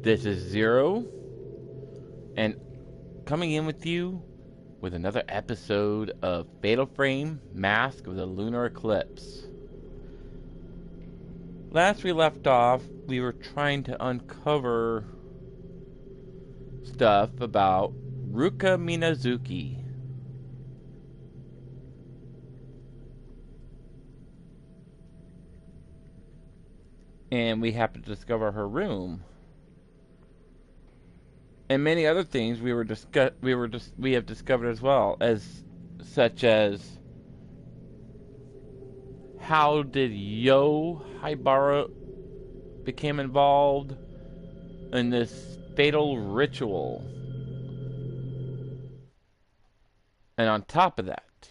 This is Zero, and coming in with you with another episode of Fatal Frame: Mask of the Lunar Eclipse. Last we left off, we were trying to uncover stuff about Ruka Minazuki. And we happened to discover her room. And many other things we have discovered as well, as such as how did Yo Haibara became involved in this fatal ritual. And on top of that,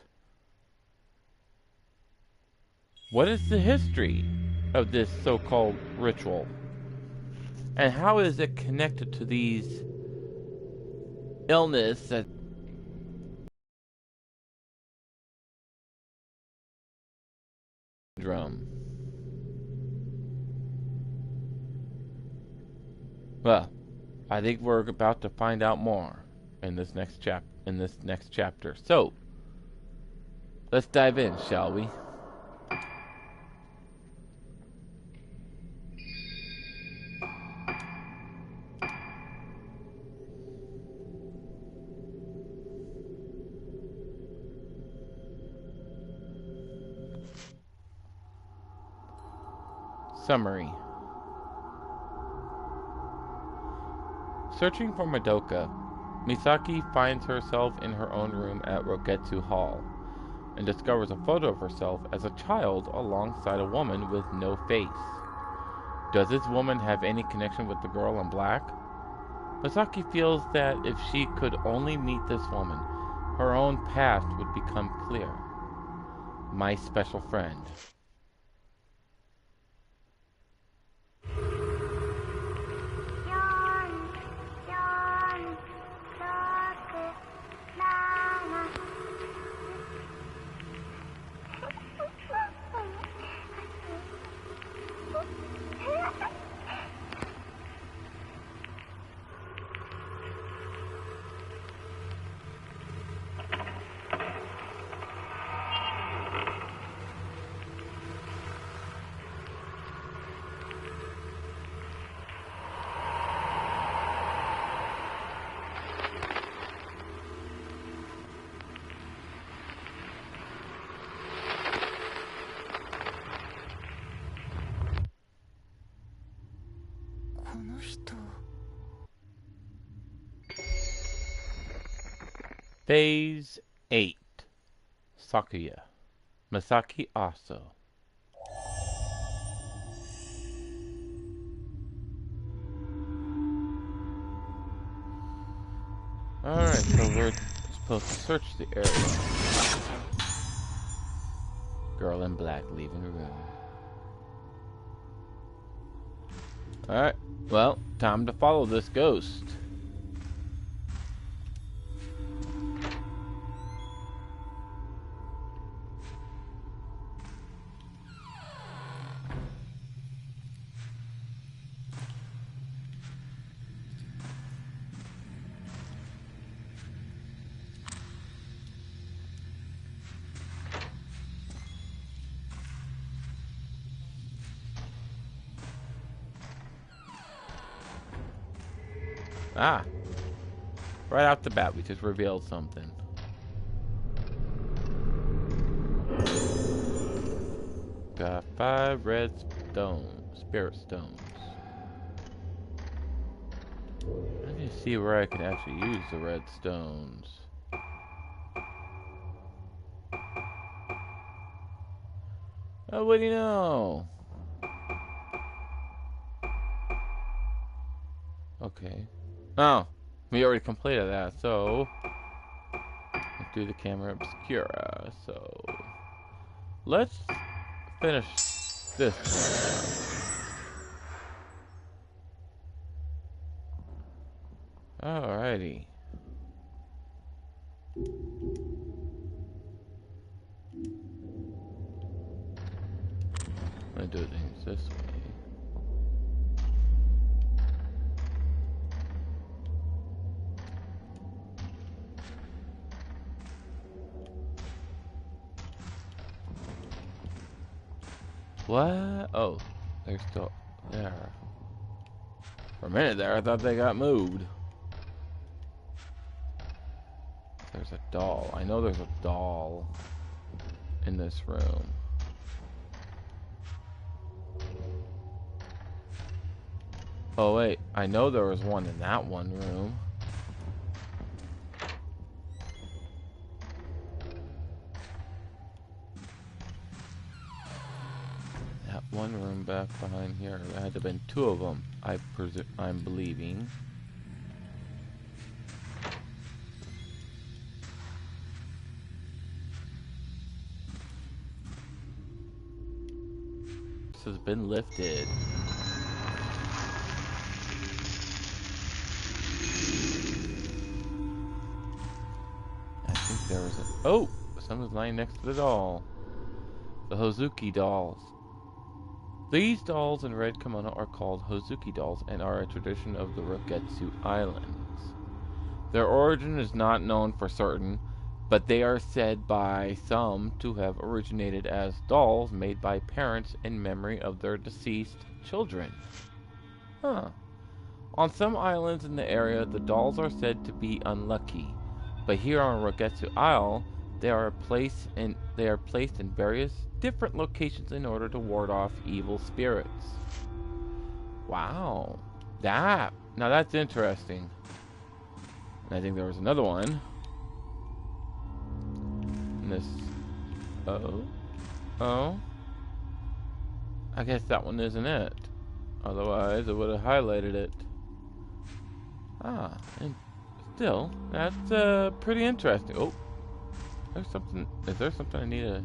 what is the history of this so-called ritual? And how is it connected to these illness that syndrome? Well, I think we're about to find out more in this next chapter. So, let's dive in, shall we? Summary. Searching for Madoka, Misaki finds herself in her own room at Rogetsu Hall, and discovers a photo of herself as a child alongside a woman with no face. Does this woman have any connection with the girl in black? Misaki feels that if she could only meet this woman, her own past would become clear. My special friend. Phase 8. Sakuya. Masaki Aso. Alright, so we're supposed to search the area. Girl in black leaving the room. Alright, well, time to follow this ghost. Ah, right off the bat, we just revealed something. Got 5 red spirit stones. I need to see where I can actually use the red stones. Oh, what do you know? Okay. Oh, we already completed that, so let's do the camera obscura. So let's finish this one. Alrighty. I'm gonna do things this way. What? Oh, they're still there. For a minute there, I thought they got moved. There's a doll. I know there's a doll in this room. Oh wait, I know there was one in that one room. That one room back behind here. There had to have been two of them. I'm believing. This has been lifted. I think there was a... Oh! Someone's lying next to the doll. The Hozuki dolls. These dolls in red kimono are called Hozuki dolls and are a tradition of the Rogetsu Islands. Their origin is not known for certain, but they are said by some to have originated as dolls made by parents in memory of their deceased children. Huh. On some islands in the area, the dolls are said to be unlucky, but here on Rogetsu Isle, they are placed in various different locations in order to ward off evil spirits. Wow. Now that's interesting. And I think there was another one. And this... Oh. I guess that one isn't it. Otherwise, I would have highlighted it. And still, that's pretty interesting. Oh. There's something... Is there something I need to...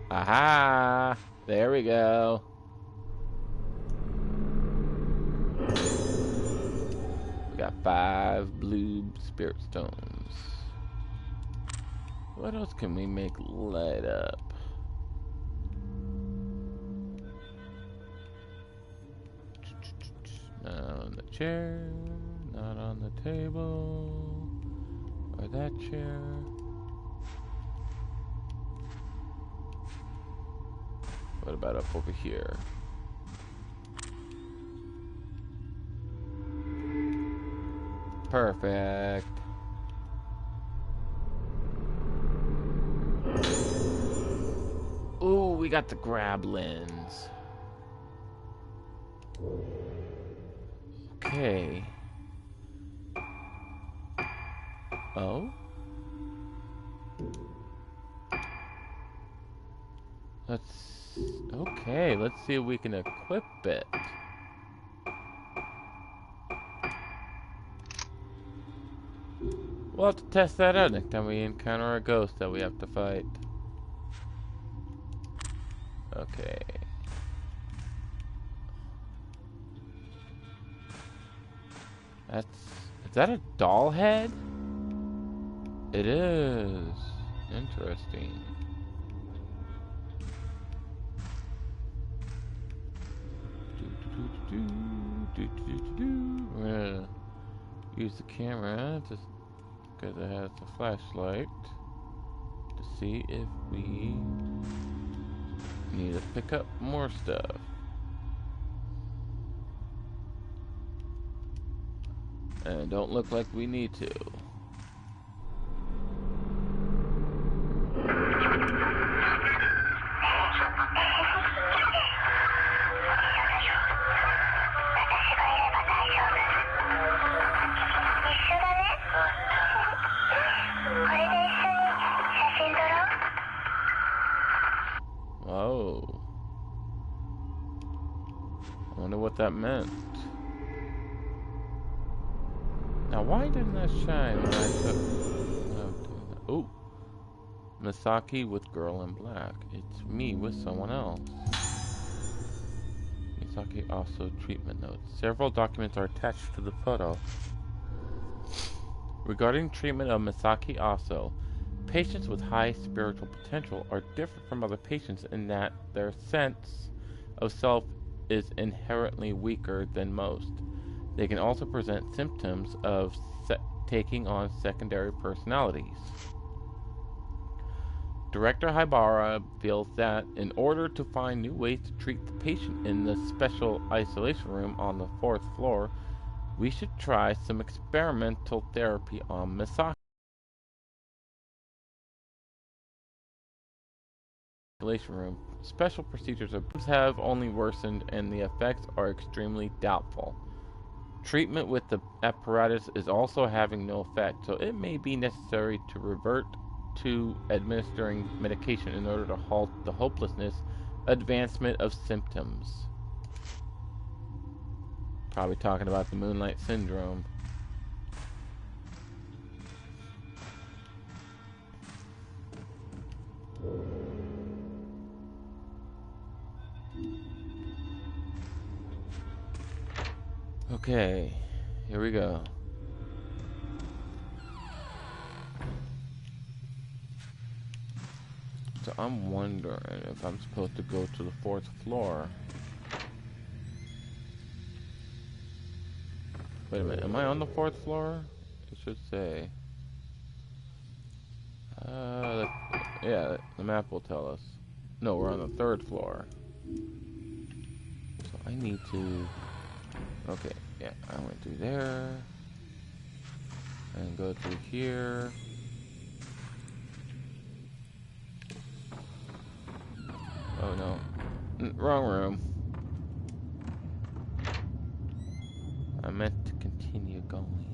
Aha! There we go. We got 5 blue spirit stones. What else can we make light up? Not on the chair, not on the table, or that chair. What about up over here? Perfect. Ooh, we got the grab lens. Okay. Oh? Let's see if we can equip it. We'll have to test that out next time we encounter a ghost that we have to fight. Okay. Is that a doll head? It is. Interesting. We're gonna use the camera just because it has the flashlight to see if we need to pick up more stuff. And don't look like we need to. Whoa. I wonder what that meant. Now, why didn't that shine when I took... Oh. Misaki with girl in black. It's me with someone else. Misaki also treatment notes. Several documents are attached to the photo. Regarding treatment of Misaki Aso, patients with high spiritual potential are different from other patients in that their sense of self is inherently weaker than most. They can also present symptoms of taking on secondary personalities. Director Haibara feels that in order to find new ways to treat the patient in the special isolation room on the 4th floor, we should try some experimental therapy on Misaki. Isolation room. Special procedures have only worsened and the effects are extremely doubtful. Treatment with the apparatus is also having no effect, so it may be necessary to revert to administering medication in order to halt the hopelessness advancement of symptoms. Probably talking about the Moonlight Syndrome. Okay, here we go. So I'm wondering if I'm supposed to go to the 4th floor. Wait a minute, am I on the 4th floor? It should say. Yeah, the map will tell us. No, we're on the 3rd floor. So I need to... Okay, yeah, I went through there. And go through here. Oh no. Wrong room. I meant to continue going.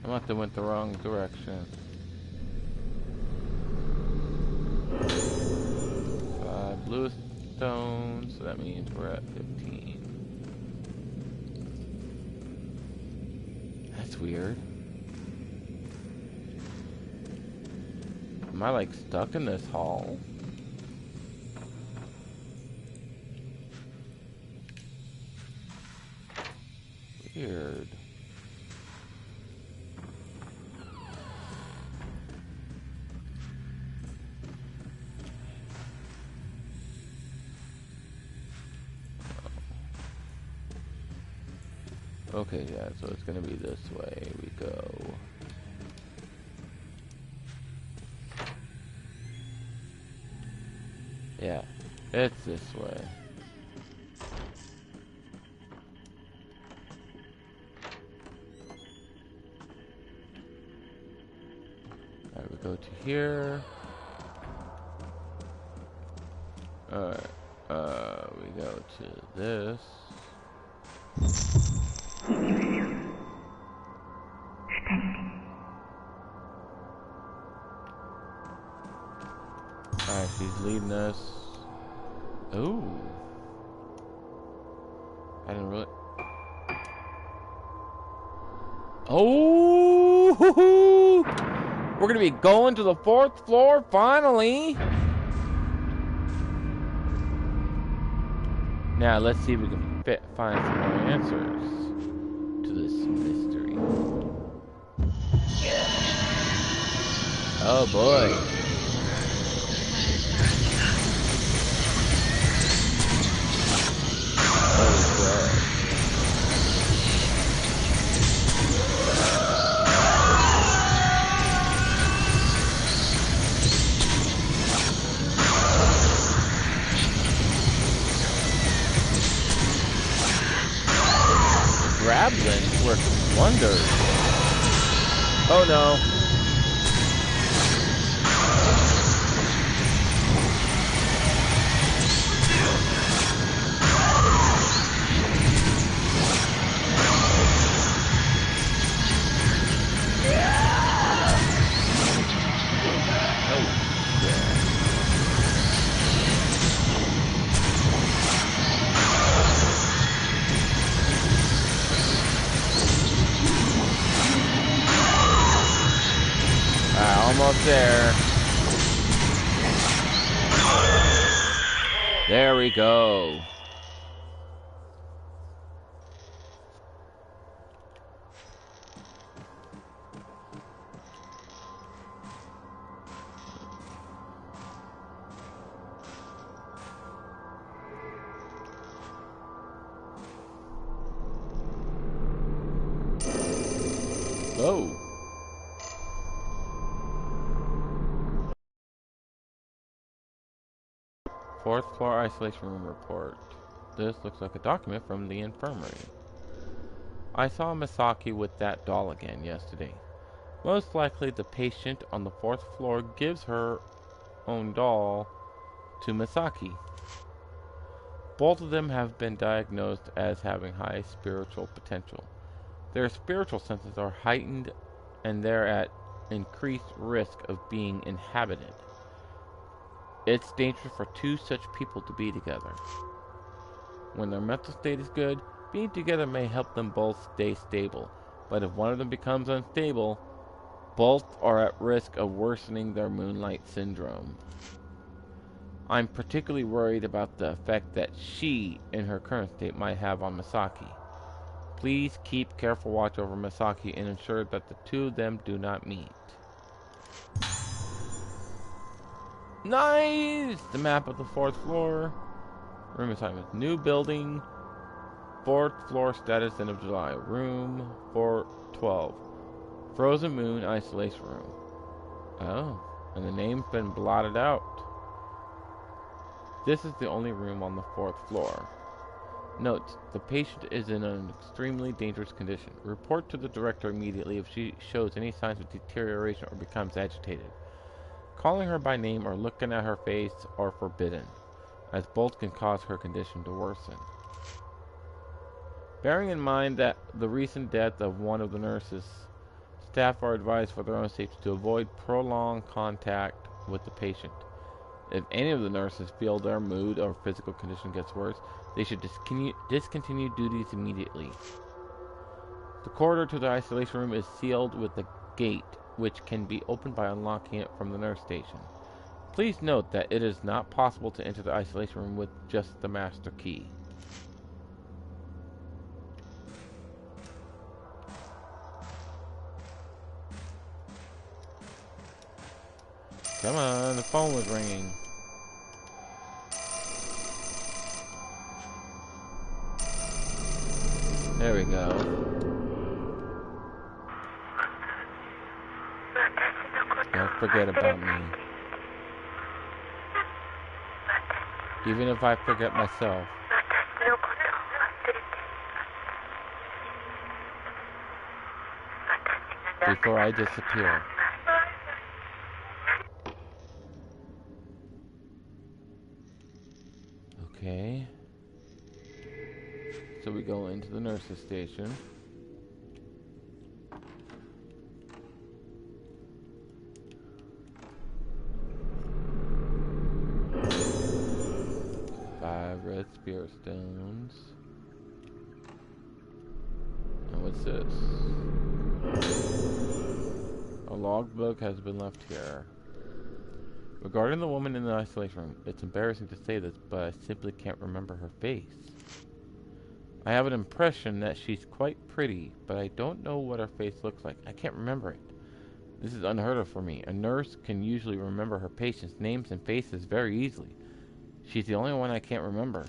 I must have went the wrong direction. 5 blue stones, so that means we're at 15. That's weird. Am I like stuck in this hall? Weird. Okay, yeah, so it's gonna be this way we go. Yeah, it's this way. Alright, we go to here. Alright, we go to this. Alright, she's leading us. Ooh. I didn't really... Oh! We're gonna be going to the 4th floor, finally! Now, let's see if we can find some more answers to this mystery. Oh boy. Grablins work wonders. Oh no. Almost there. There we go. Oh. Fourth floor isolation room report. This looks like a document from the infirmary. I saw Misaki with that doll again yesterday. Most likely the patient on the fourth floor gives her own doll to Misaki. Both of them have been diagnosed as having high spiritual potential. Their spiritual senses are heightened and they're at increased risk of being inhabited. It's dangerous for two such people to be together. When their mental state is good, being together may help them both stay stable, but if one of them becomes unstable, both are at risk of worsening their moonlight syndrome. I'm particularly worried about the effect that she, in her current state, might have on Misaki. Please keep careful watch over Misaki and ensure that the two of them do not meet. Nice! The map of the fourth floor. Room assignment. New building. Fourth floor status end of July. Room 412. Frozen Moon isolation room. Oh, and the name's been blotted out. This is the only room on the fourth floor. Note, the patient is in an extremely dangerous condition. Report to the director immediately if she shows any signs of deterioration or becomes agitated. Calling her by name or looking at her face are forbidden, as both can cause her condition to worsen. Bearing in mind that the recent death of one of the nurses, staff are advised for their own safety to avoid prolonged contact with the patient. If any of the nurses feel their mood or physical condition gets worse, they should discontinue duties immediately. The corridor to the isolation room is sealed with a gate, which can be opened by unlocking it from the nurse station. Please note that it is not possible to enter the isolation room with just the master key. Come on, the phone was ringing. There we go. Don't forget about me. Even if I forget myself. Before I disappear. Okay. So we go into the nurse's station. Red spirit stones. And what's this? A logbook has been left here. Regarding the woman in the isolation room, it's embarrassing to say this, but I simply can't remember her face. I have an impression that she's quite pretty, but I don't know what her face looks like. I can't remember it. This is unheard of for me. A nurse can usually remember her patients' names and faces very easily. She's the only one I can't remember.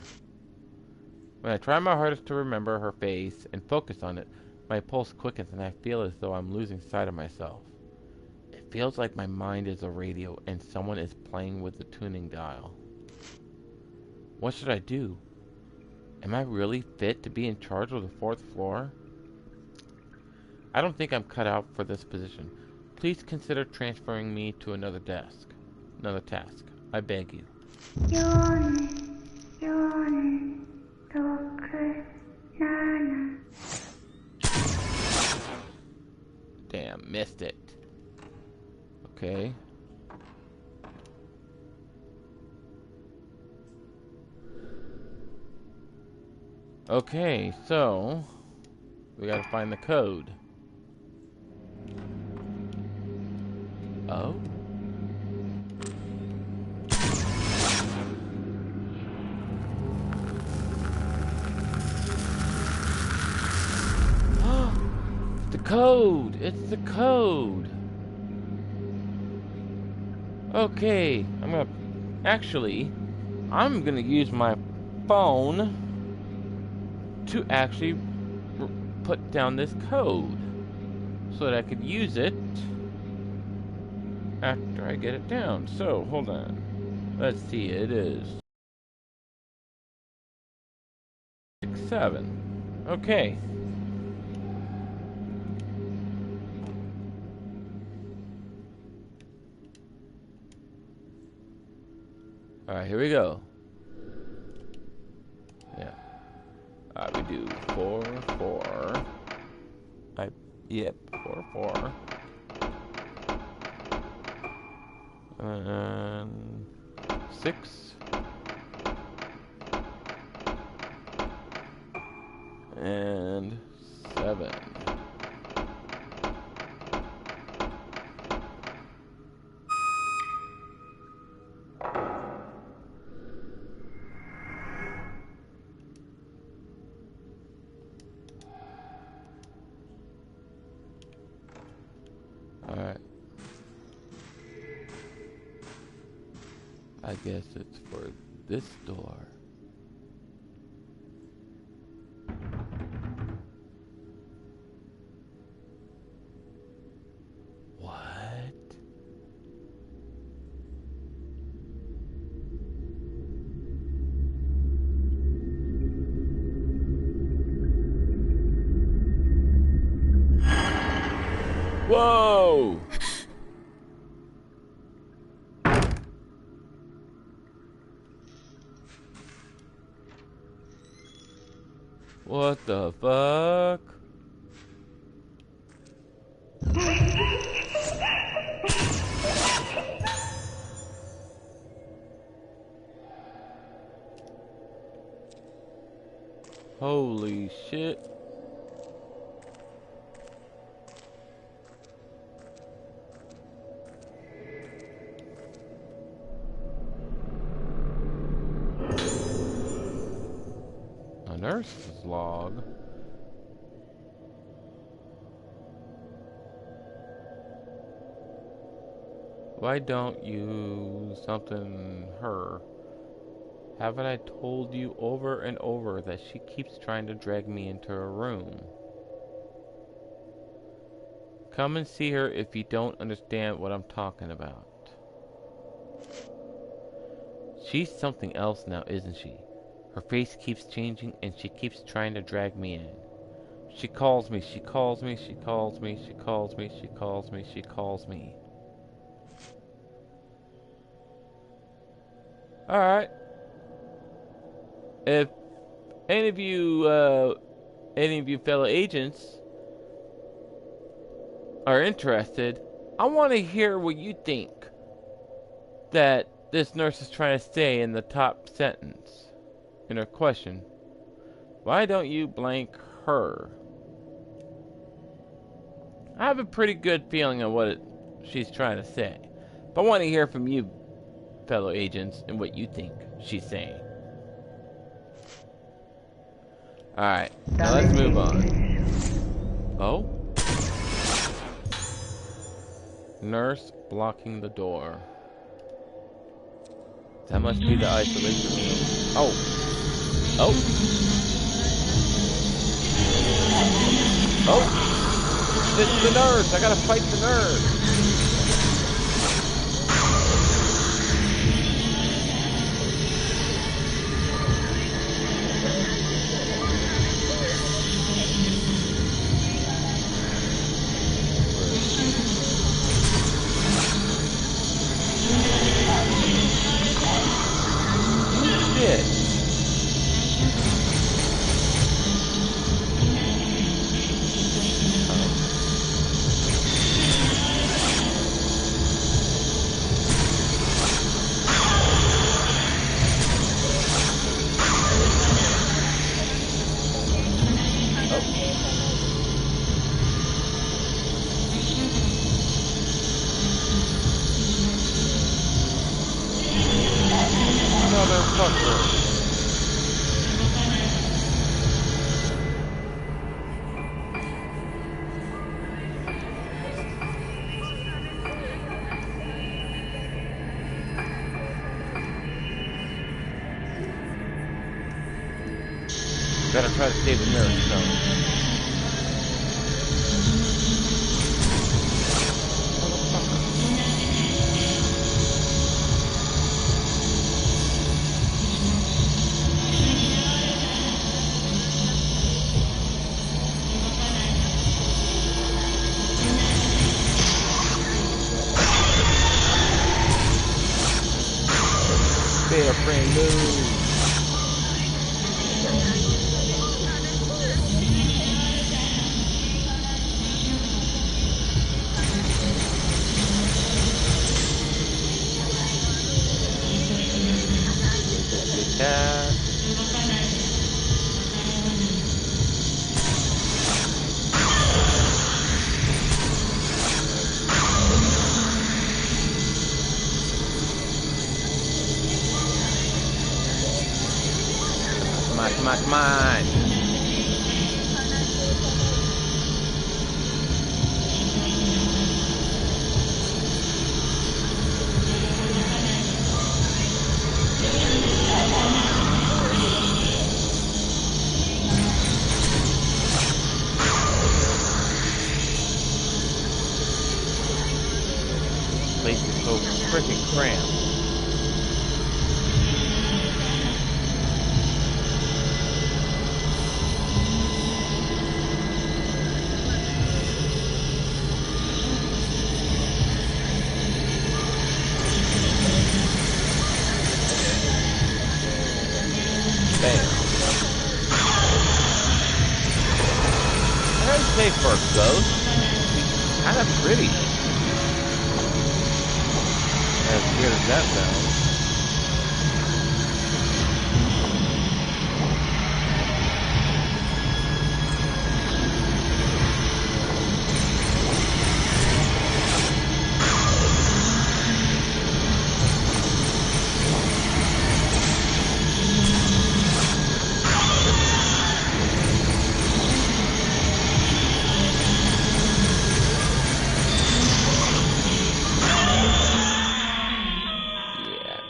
When I try my hardest to remember her face and focus on it, my pulse quickens and I feel as though I'm losing sight of myself. It feels like my mind is a radio and someone is playing with the tuning dial. What should I do? Am I really fit to be in charge of the fourth floor? I don't think I'm cut out for this position. Please consider transferring me to another task. I beg you. Damn, missed it. Okay. Okay, so we gotta find the code. Oh. code! It's the code! Okay, I'm gonna use my phone to actually put down this code so that I could use it after I get it down. So, hold on. Let's see, it is 6-7. Okay. Alright, here we go. Yeah. We do 4, 4. Yep, 4, 4. And 6. And 7. Alright. I guess it's for this door. What? Whoa! What the fuck? Holy shit. A nurse's log. Why don't you something her? Haven't I told you over and over that she keeps trying to drag me into her room? Come and see her if you don't understand what I'm talking about. She's something else now, isn't she? Her face keeps changing and she keeps trying to drag me in. She calls me, she calls me, she calls me, she calls me, she calls me, she calls me. Alright. If any of you fellow agents are interested, I want to hear what you think that this nurse is trying to say in the top sentence in her question. Why don't you blank her? I have a pretty good feeling of what she's trying to say, but I want to hear from you fellow agents and what you think she's saying. Alright, now let's move on. Oh? Nurse blocking the door. That must be the isolation room. Oh! Oh! Oh! It's the nurse! I gotta fight the nurse! Better try to save the mirror stone. Fair friend move. Cat. Come on. Place is so freaking cramped. Say for a ghost, kind of pretty. As weird as that sounds.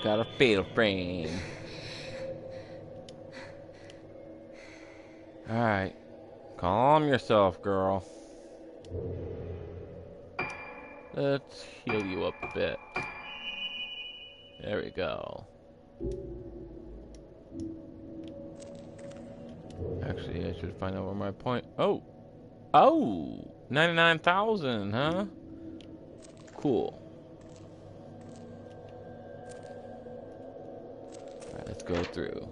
Got a fatal frame. Alright. Calm yourself, girl. Let's heal you up a bit. There we go. Actually, I should find out where my point... Oh! 99,000, huh? Cool. Alright, let's go through.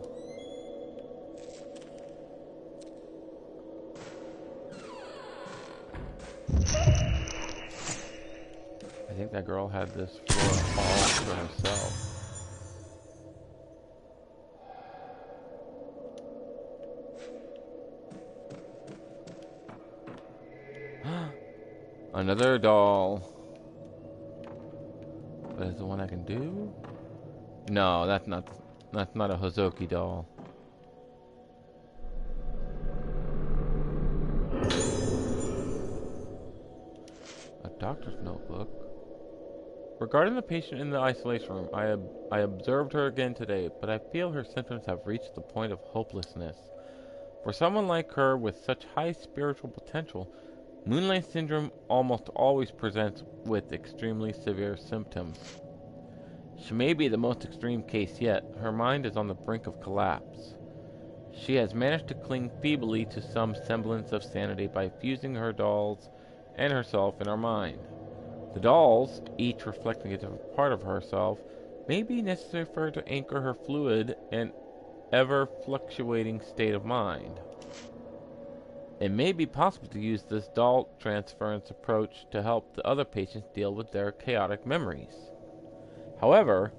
I think that girl had this floor all to herself. Another doll. But is the one I can do? No, that's not a Hozoki doll. A doctor's notebook. Regarding the patient in the isolation room, I observed her again today, but I feel her symptoms have reached the point of hopelessness. For someone like her with such high spiritual potential, Moonlight Syndrome almost always presents with extremely severe symptoms. She may be the most extreme case yet. Her mind is on the brink of collapse. She has managed to cling feebly to some semblance of sanity by fusing her dolls and herself in her mind. The dolls, each reflecting a different part of herself, may be necessary for her to anchor her fluid and ever-fluctuating state of mind. It may be possible to use this doll transference approach to help the other patients deal with their chaotic memories. However,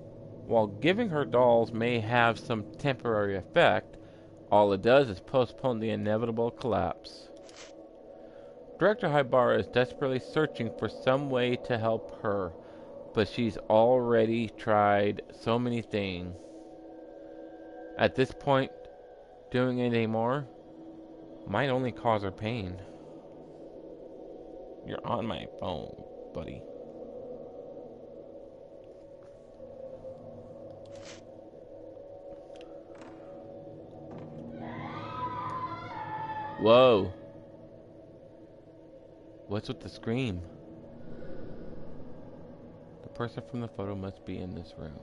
while giving her dolls may have some temporary effect, all it does is postpone the inevitable collapse. Director Haibara is desperately searching for some way to help her, but she's already tried so many things. At this point, doing anything more might only cause her pain. You're on my phone, buddy. Whoa. What's with the scream? The person from the photo must be in this room.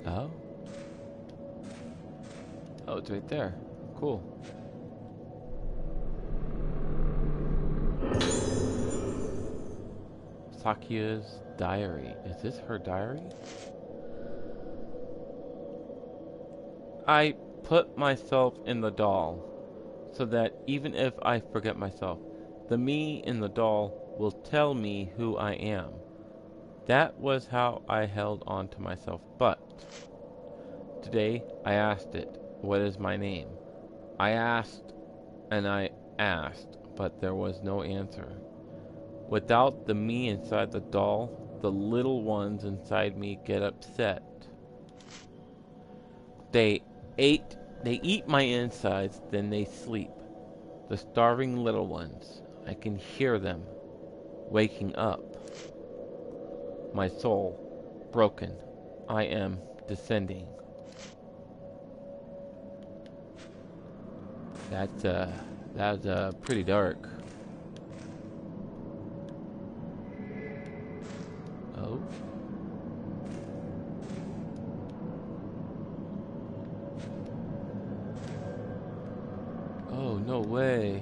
Oh? Oh, it's right there. Cool. Sakia's diary. Is this her diary? I put myself in the doll so that even if I forget myself, the me in the doll will tell me who I am. That was how I held on to myself. But today I asked it, what is my name? I asked and I asked, but there was no answer. Without the me inside the doll, the little ones inside me get upset. They eat my insides, then they sleep. The starving little ones, I can hear them waking up. My soul, broken. I am descending. That's pretty dark. Oh. Oh, no way.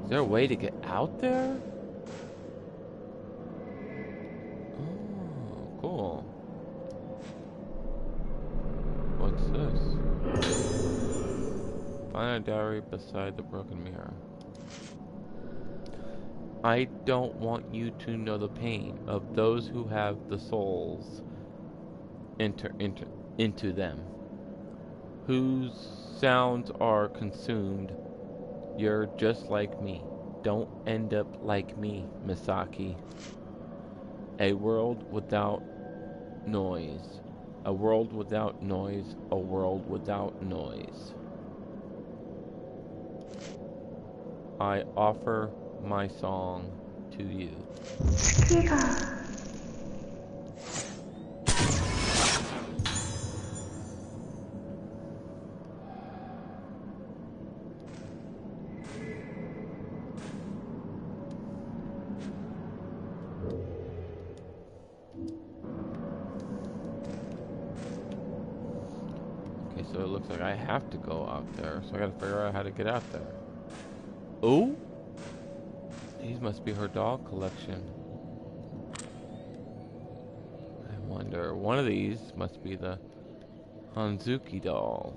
Is there a way to get out there? Oh, cool. What's this? Find a diary beside the broken mirror. I don't want you to know the pain of those who have the souls into them, whose sounds are consumed. You're just like me. Don't end up like me, Misaki. A world without noise. A world without noise. A world without noise. I offer my song to you. Okay, so it looks like I have to go out there, so I gotta figure out how to get out there. Oh? These must be her doll collection. I wonder, one of these must be the Hanzuki doll.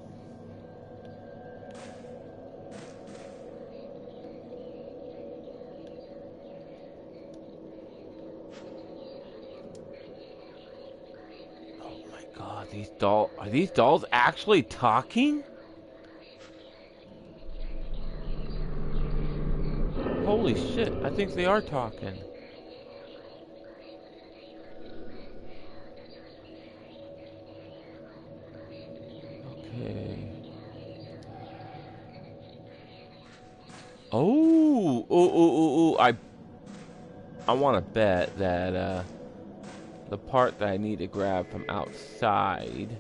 Oh my god, are these dolls actually talking? Holy shit, I think they are talking. Okay. Oh, I want to bet that the part that I need to grab from outside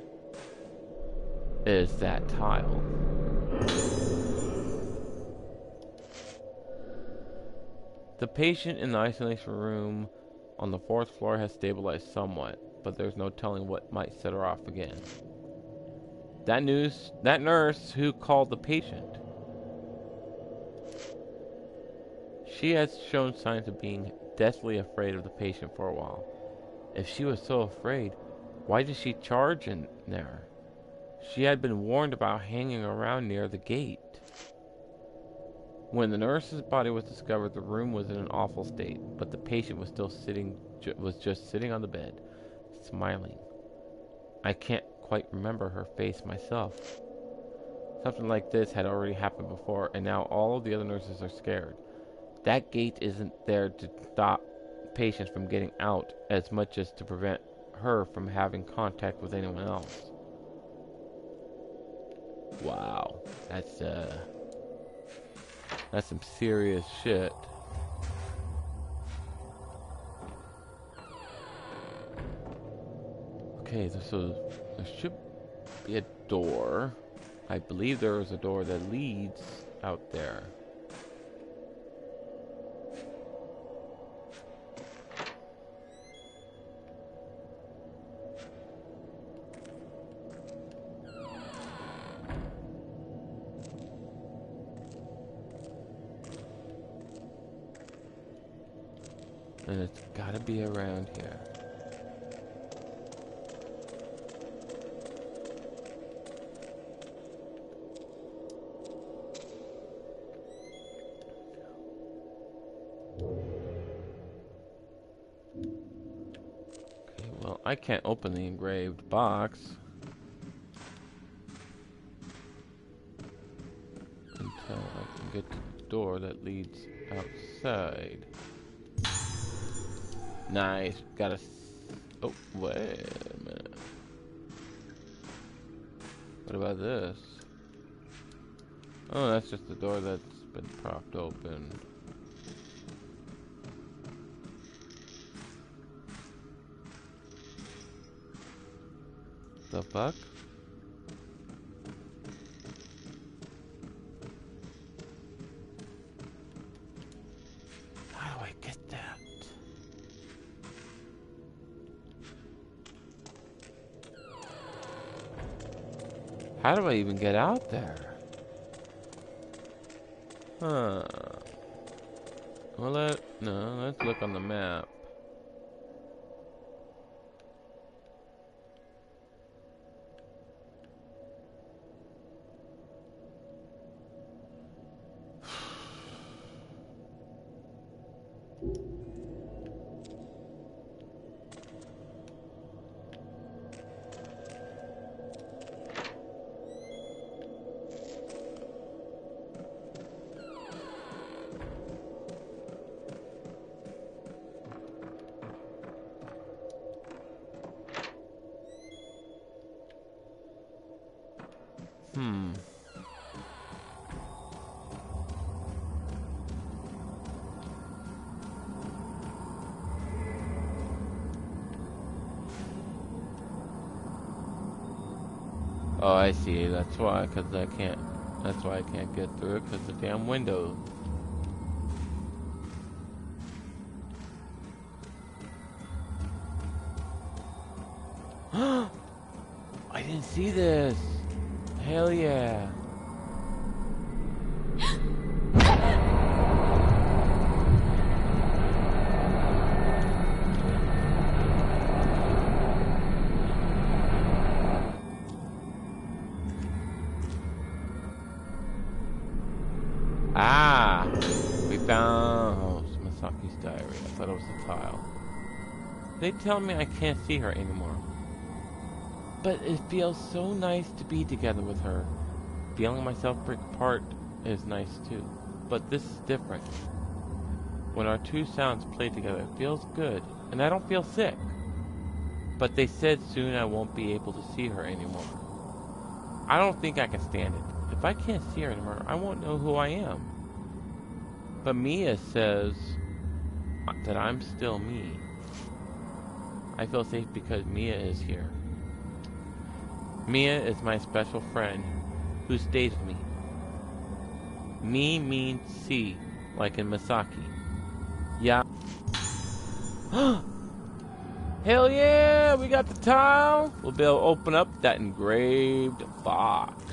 is that tile. The patient in the isolation room on the 4th floor has stabilized somewhat, but there's no telling what might set her off again. That nurse who called the patient. She has shown signs of being deathly afraid of the patient for a while. If she was so afraid, why did she charge in there? She had been warned about hanging around near the gate. When the nurse's body was discovered, the room was in an awful state, but the patient was still just sitting on the bed, smiling. I can't quite remember her face myself. Something like this had already happened before, and now all of the other nurses are scared. That gate isn't there to stop patients from getting out as much as to prevent her from having contact with anyone else. Wow, that's some serious shit. Okay, so there should be a door. I believe there is a door that leads out there. And it's gotta be around here. Okay, well, I can't open the engraved box until I can get to the door that leads outside. Nice. Got a... Oh, wait a minute. What about this? Oh, that's just the door that's been propped open. The fuck? How do I get that? How do I even get out there? Huh. Well, let's look on the map. Oh, I see. That's why, because I can't. That's why I can't get through it, because the damn window. I didn't see this. Hell yeah. Ah! We found... Oh, it's Masaki's diary. I thought it was a tile. They tell me I can't see her anymore. But it feels so nice to be together with her. Feeling myself break apart is nice too. But this is different. When our two sounds play together, it feels good. And I don't feel sick. But they said soon I won't be able to see her anymore. I don't think I can stand it. If I can't see her anymore, I won't know who I am. But Mia says that I'm still me. I feel safe because Mia is here. Mia is my special friend who stays with me. Me means see, like in Masaki. Yeah. Hell yeah, we got the tile. We'll be able to open up that engraved box.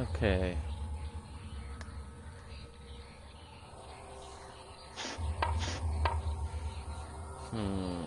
Okay. Hmm.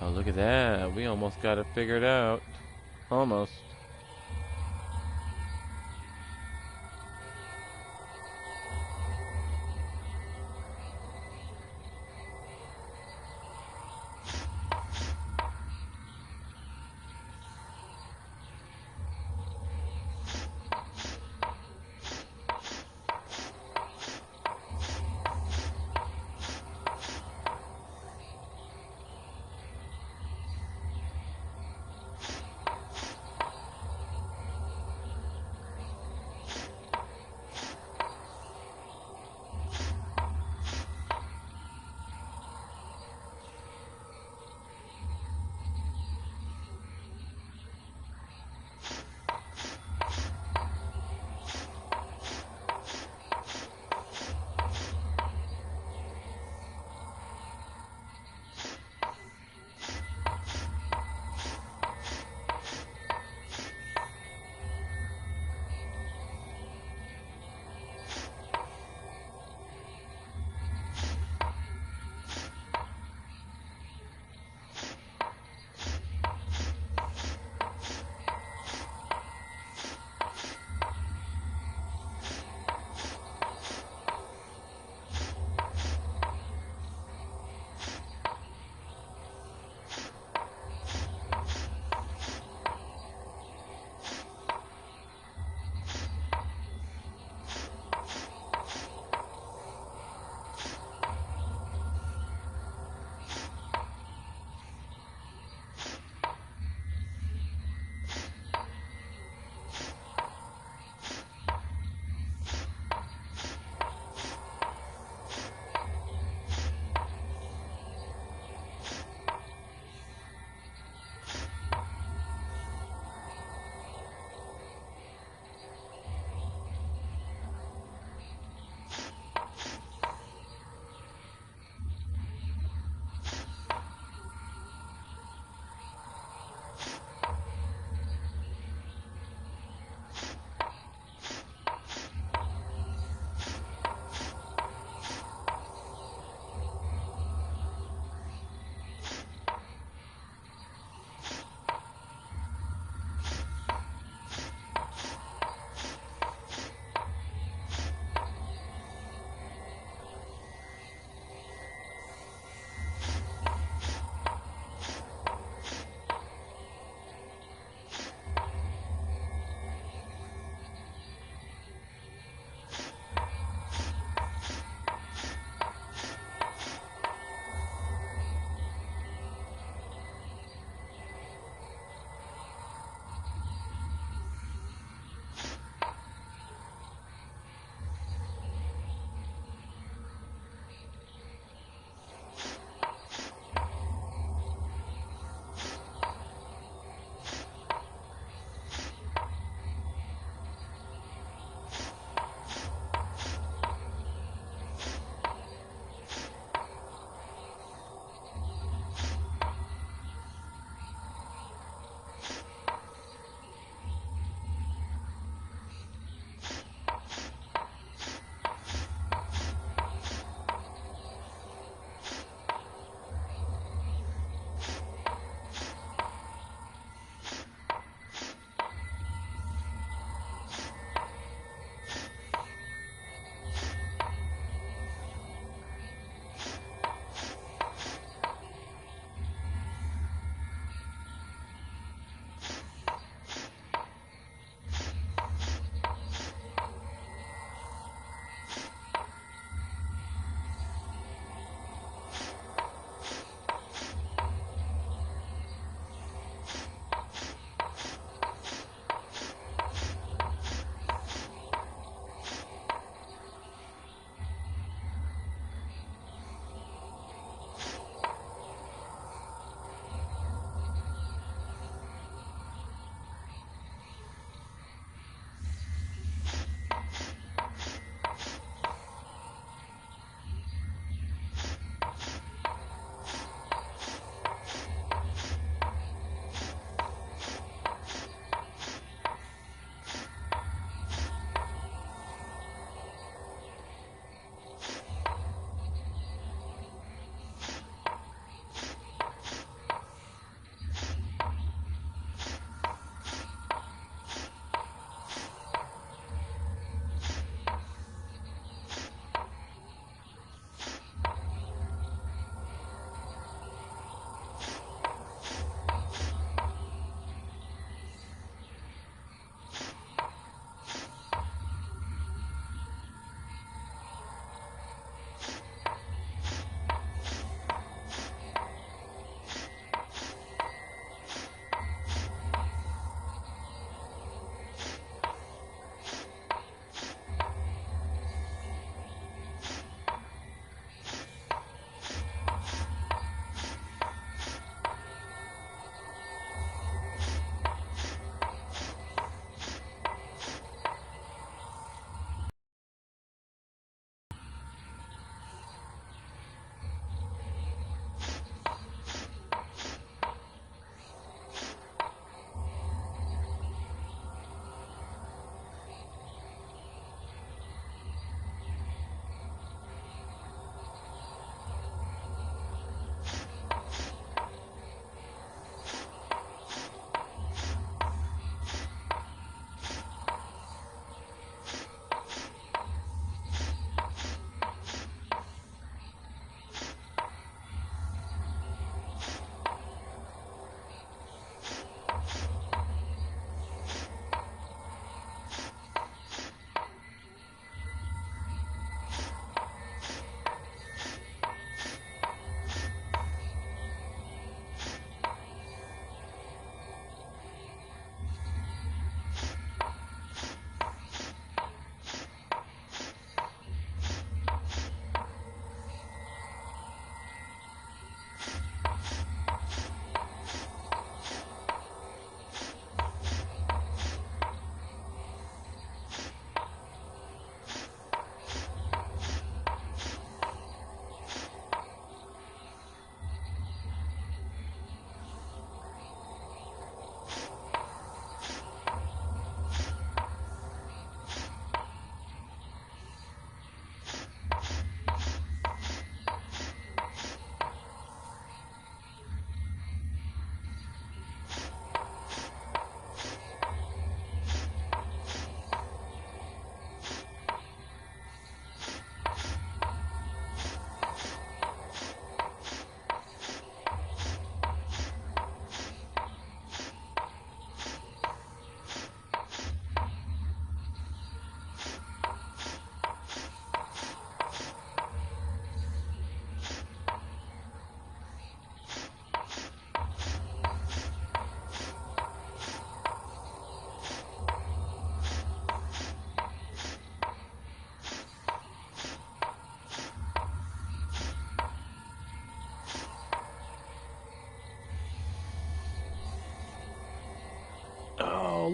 Oh, look at that. We almost got it figured out. Almost.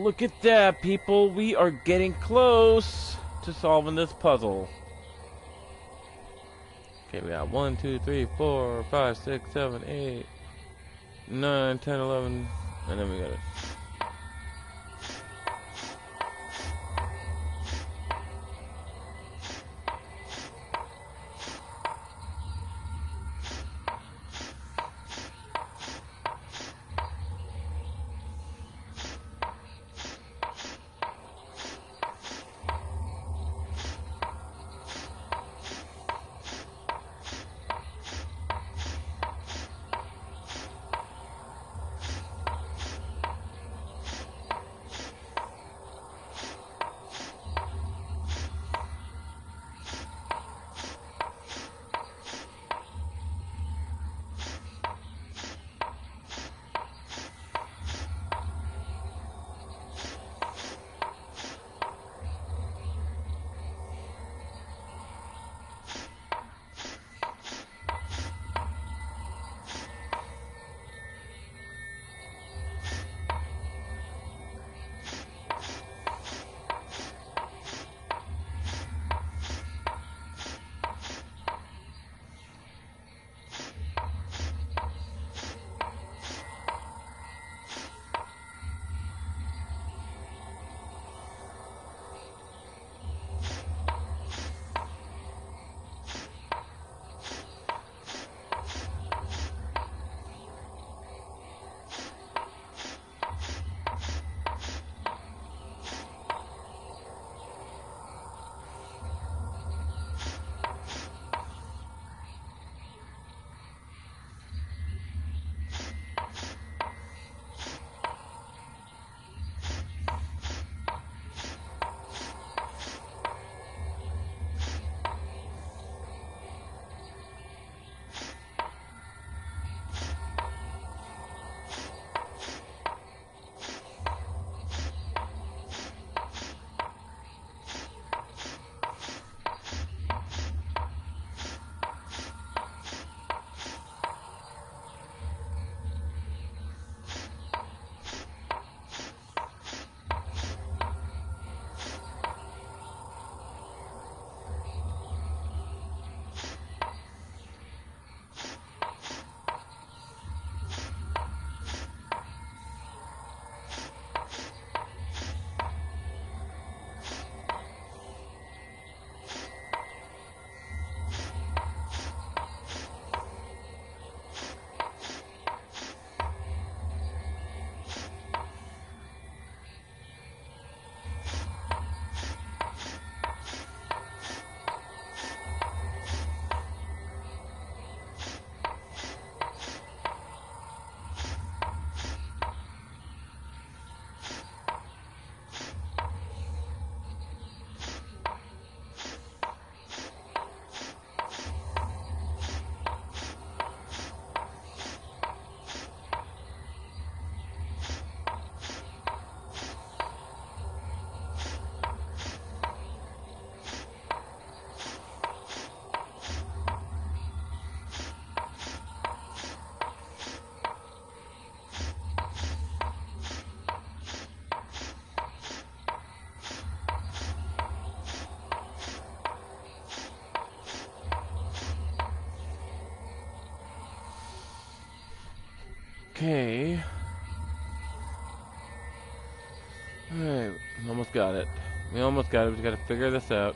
Look at that, people. We are getting close to solving this puzzle. Okay, we got 1, 2, 3, 4, 5, 6, 7, 8, 9, 10, 11, and then we got it. Okay. Alright, we almost got it. We almost got it. We just gotta figure this out.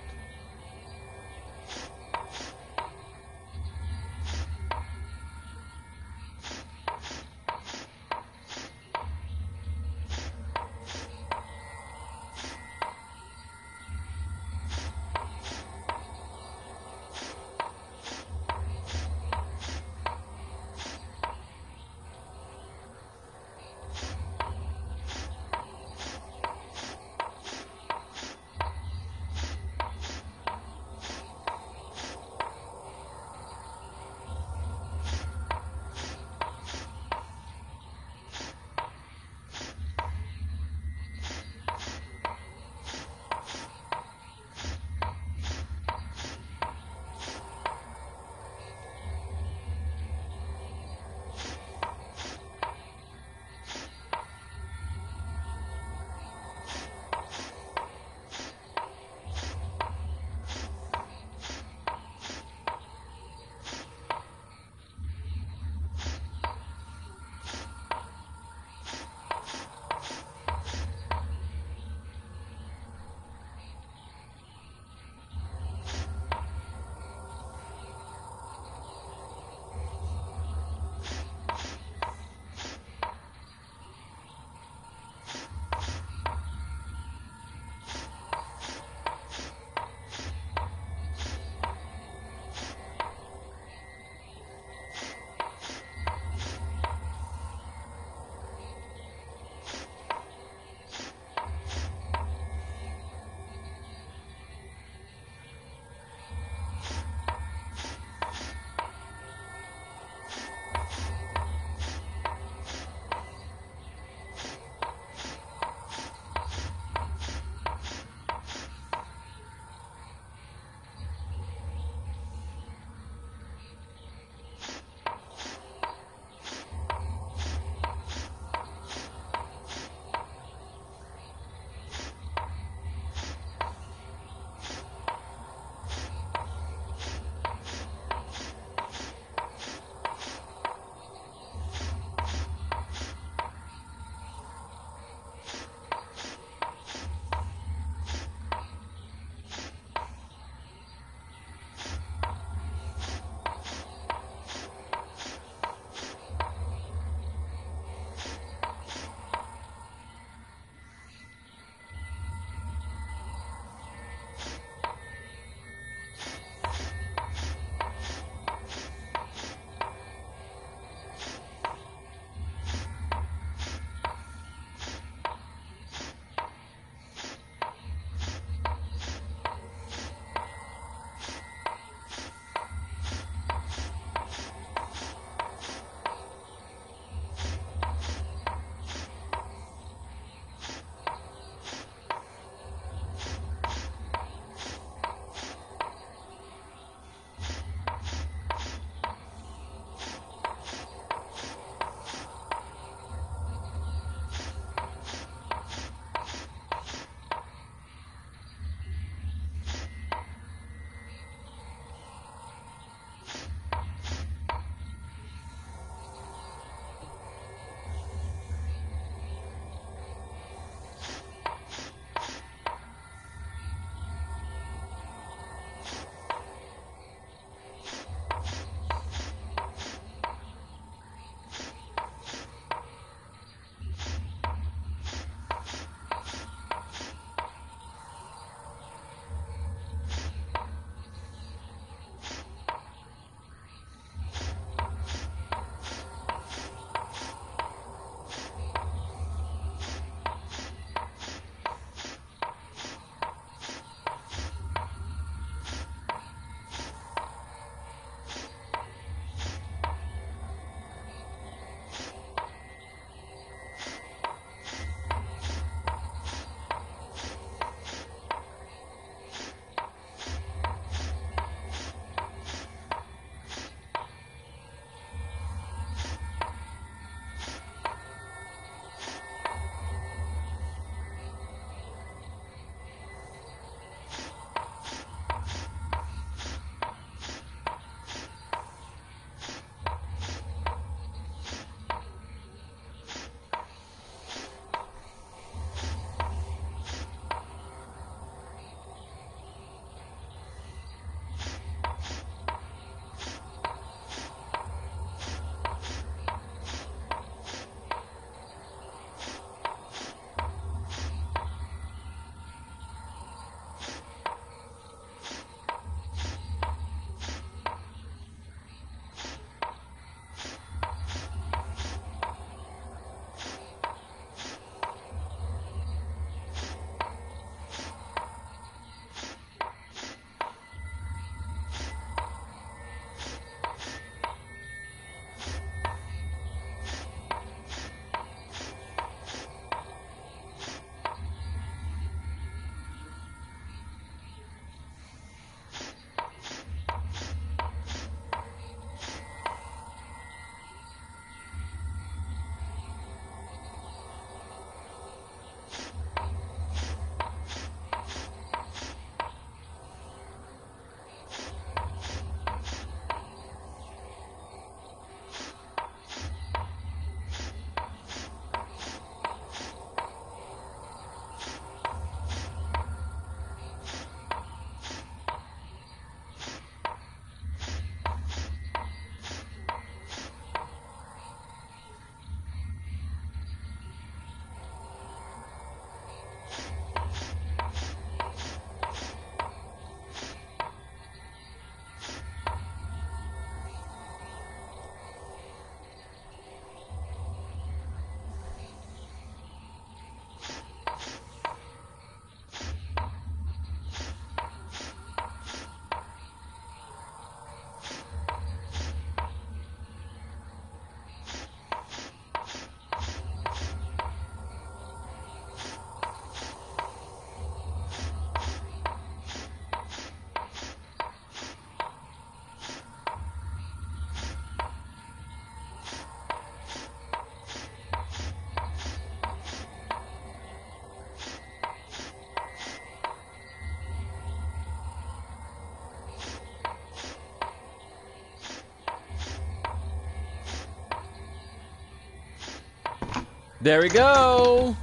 There we go!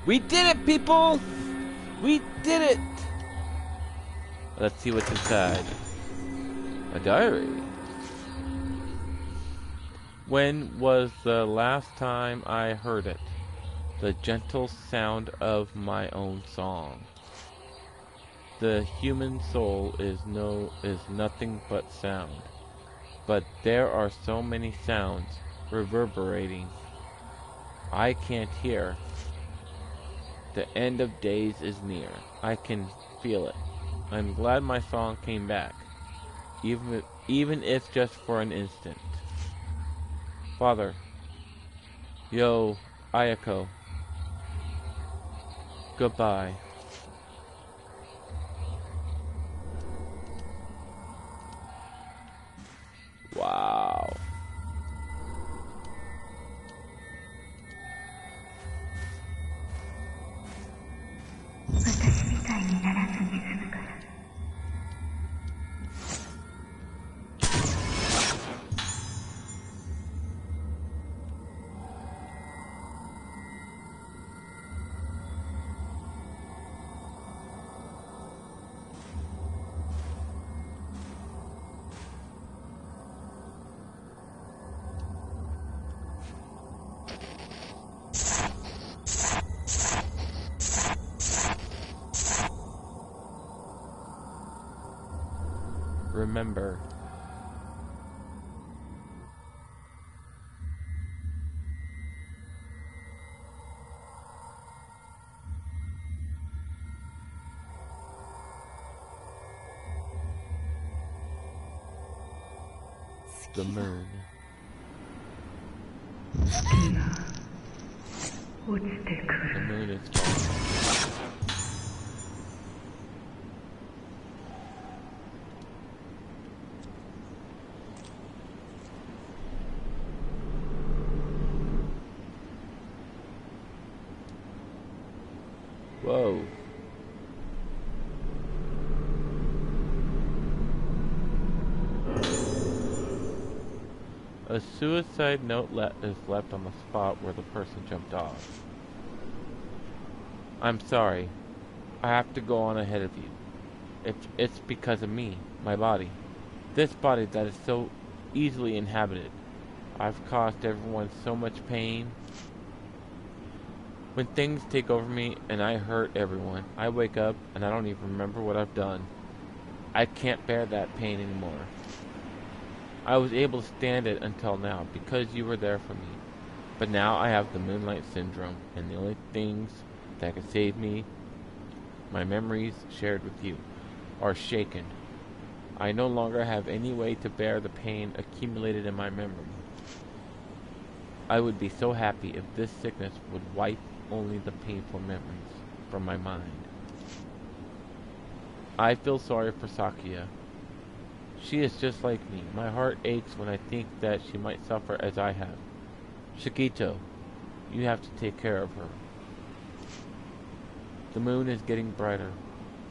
We did it, people! We did it! Let's see what's inside. A diary. When was the last time I heard it? The gentle sound of my own song. The human soul is nothing but sound. But there are so many sounds reverberating. I can't hear. The end of days is near. I can feel it. I'm glad my song came back, even if just for an instant. Father, yo, Ayako, goodbye. Wow. Remember. The moon. The moon is falling. Whoa. A suicide note is left on the spot where the person jumped off. I'm sorry. I have to go on ahead of you. It's because of me, my body. This body that is so easily inhabited. I've caused everyone so much pain. When things take over me and I hurt everyone, I wake up and I don't even remember what I've done. I can't bear that pain anymore. I was able to stand it until now because you were there for me. But now I have the Moonlight Syndrome, and the only things that can save me, my memories shared with you, are shaken. I no longer have any way to bear the pain accumulated in my memory. I would be so happy if this sickness would wipe only the painful memories from my mind. I feel sorry for Sakia. She is just like me. My heart aches when I think that she might suffer as I have. Shikito, you have to take care of her. The moon is getting brighter.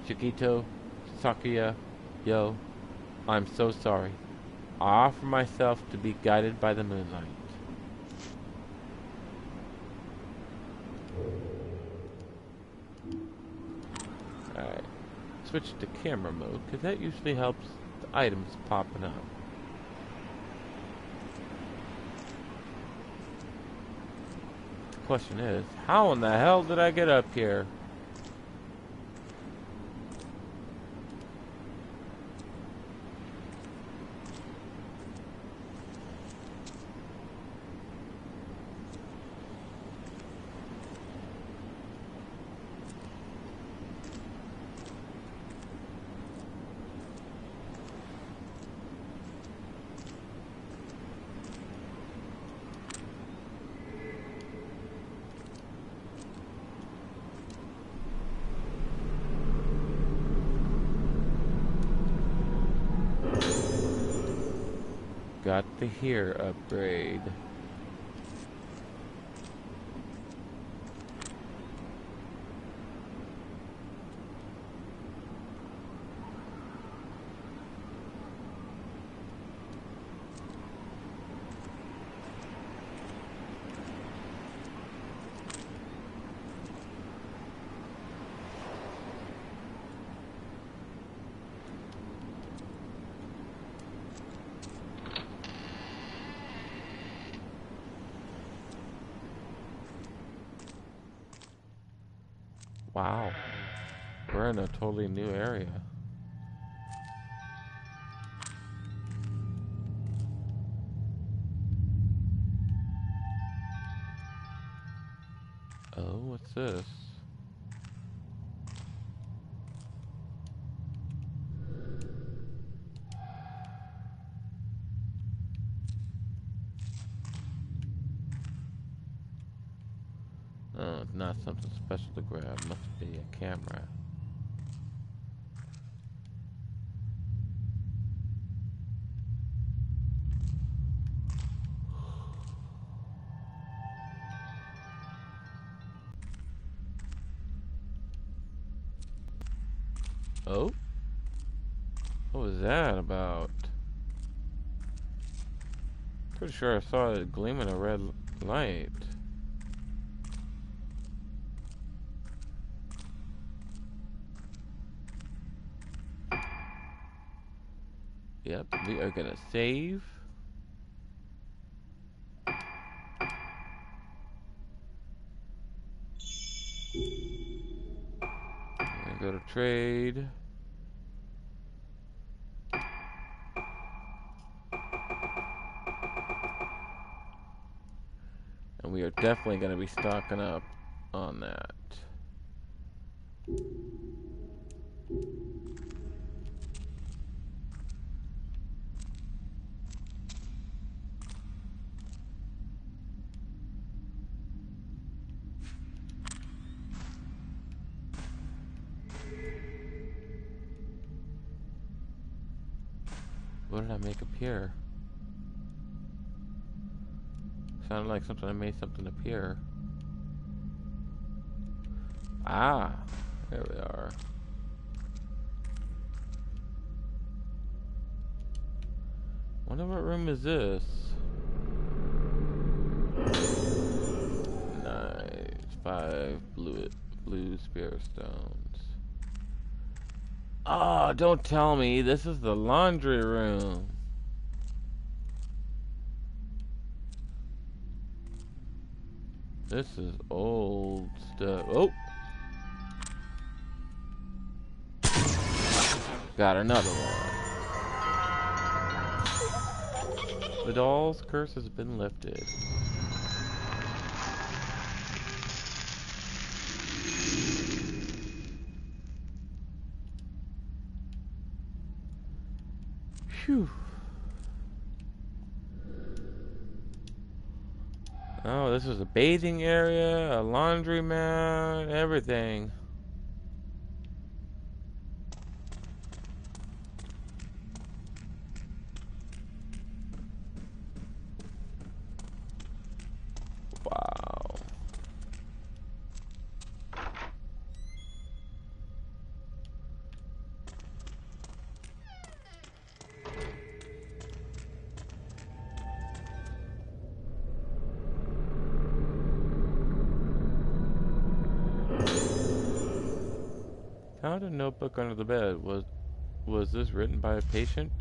Shikito, Sakia, yo, I'm so sorry. I offer myself to be guided by the moonlight. Alright, switch to camera mode, because that usually helps the items popping up. The question is, how in the hell did I get up here? Got the here upgrade. Wow. We're in a totally new area. Oh, what's this? Oh, it's not something special to grab. Must be a camera. Oh? What was that about? Pretty sure I saw it gleaming a red light. Yep, we are gonna save. We're gonna go to trade. And we are definitely gonna be stocking up on that. What did I make appear? Sounded like something I made something appear. Ah, there we are. Wonder what room is this? Nice. 5 blue spear stones. Oh, don't tell me this is the laundry room. This is old stuff. Oh! Got another one. The doll's curse has been lifted. Phew. Oh, this is a bathing area, a laundromat, everything. Wow. Found a notebook under the bed. Was this written by a patient?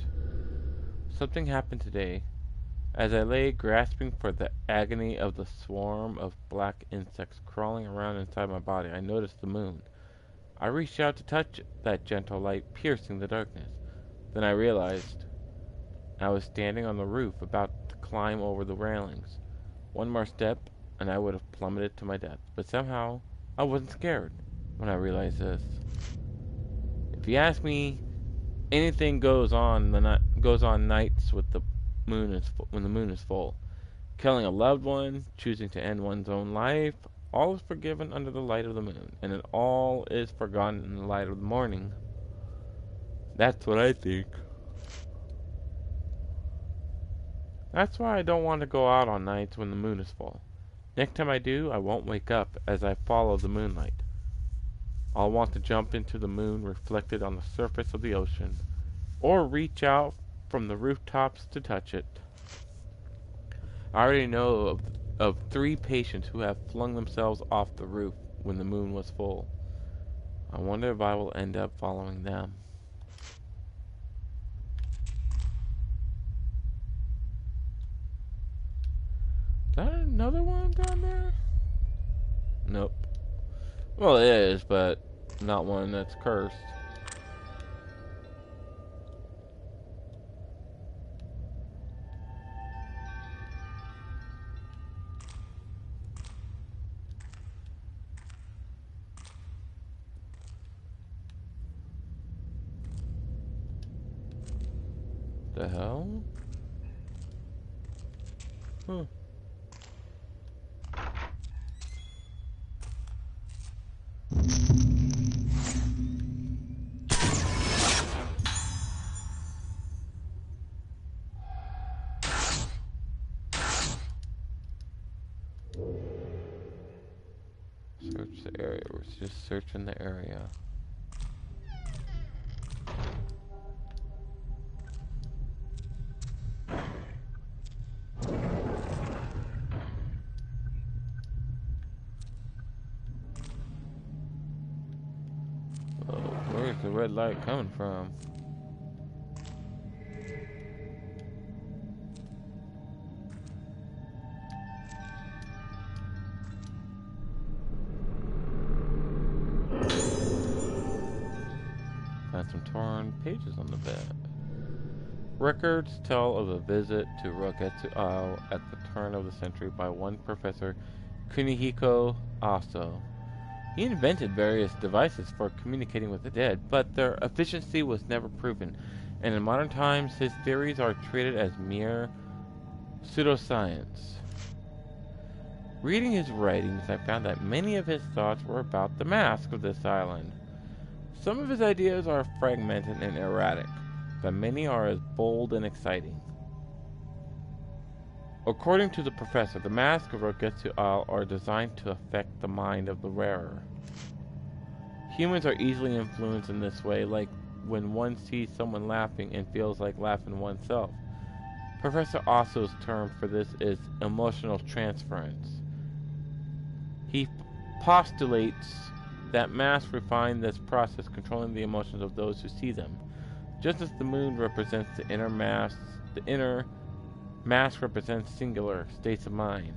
Something happened today. As I lay grasping for the agony of the swarm of black insects crawling around inside my body, I noticed the moon. I reached out to touch that gentle light piercing the darkness. Then I realized I was standing on the roof about to climb over the railings. One more step and I would have plummeted to my death. But somehow I wasn't scared when I realized this. If you ask me, anything goes on nights with the moon is when the moon is full. Killing a loved one, choosing to end one's own life, all is forgiven under the light of the moon, and it all is forgotten in the light of the morning. That's what I think. That's why I don't want to go out on nights when the moon is full. Next time I do, I won't wake up as I follow the moonlight. I'll want to jump into the moon reflected on the surface of the ocean, or reach out from the rooftops to touch it. I already know of 3 patients who have flung themselves off the roof when the moon was full. I wonder if I will end up following them. Is that another one down there? Nope. Well, it is, but not one that's cursed. The hell? Huh. Search the area. We're just searching the area. Oh, where's the red light coming from? Find some torn pages on the bed. Records tell of a visit to Rogetsu Isle at the turn of the century by one Professor Kunihiko Aso. He invented various devices for communicating with the dead, but their efficiency was never proven, and in modern times his theories are treated as mere pseudoscience. Reading his writings, I found that many of his thoughts were about the mask of this island. Some of his ideas are fragmented and erratic, but many are as bold and exciting. According to the professor, the masks of Rogetsu Isle are designed to affect the mind of the wearer. Humans are easily influenced in this way, like when one sees someone laughing and feels like laughing oneself. Professor Aso's term for this is emotional transference. He postulates that masks refine this process, controlling the emotions of those who see them. Just as the moon represents the inner mask represents singular states of mind.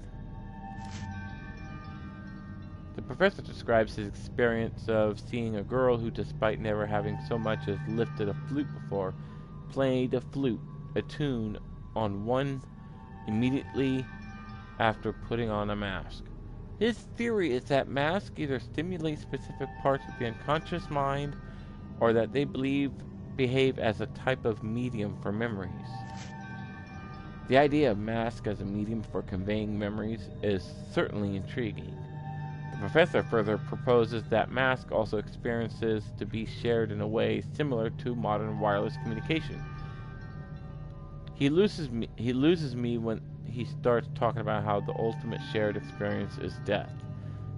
The professor describes his experience of seeing a girl who, despite never having so much as lifted a flute before, played a tune on one immediately after putting on a mask. His theory is that masks either stimulate specific parts of the unconscious mind or that they behave as a type of medium for memories. The idea of masks as a medium for conveying memories is certainly intriguing. The professor further proposes that masks also experiences to be shared in a way similar to modern wireless communication. He loses me when he starts talking about how the ultimate shared experience is death,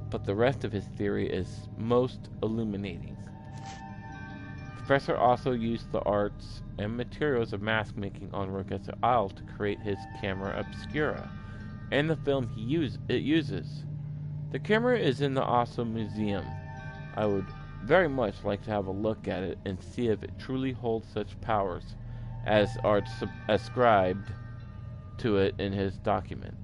but the rest of his theory is most illuminating. Professor also used the arts and materials of mask making on Rogetsu Isle to create his camera obscura, and the film it uses. The camera is in the Aso Museum. I would very much like to have a look at it and see if it truly holds such powers as are ascribed to it in his document.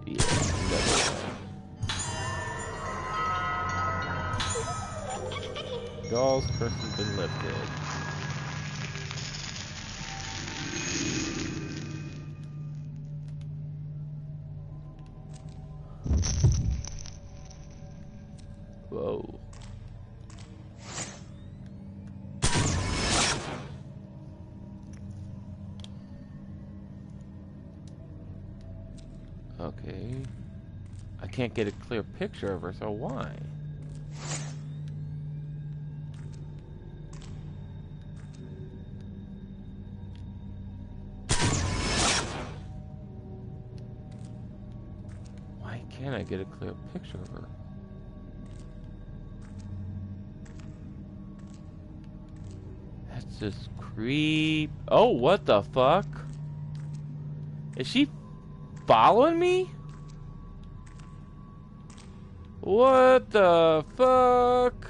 Yeah, Doll's curse has been lifted. Whoa. Okay. I can't get a clear picture of her, so why? Why can't I get a clear picture of her? That's just creep. Oh, what the fuck? Is she following me? What the fuck?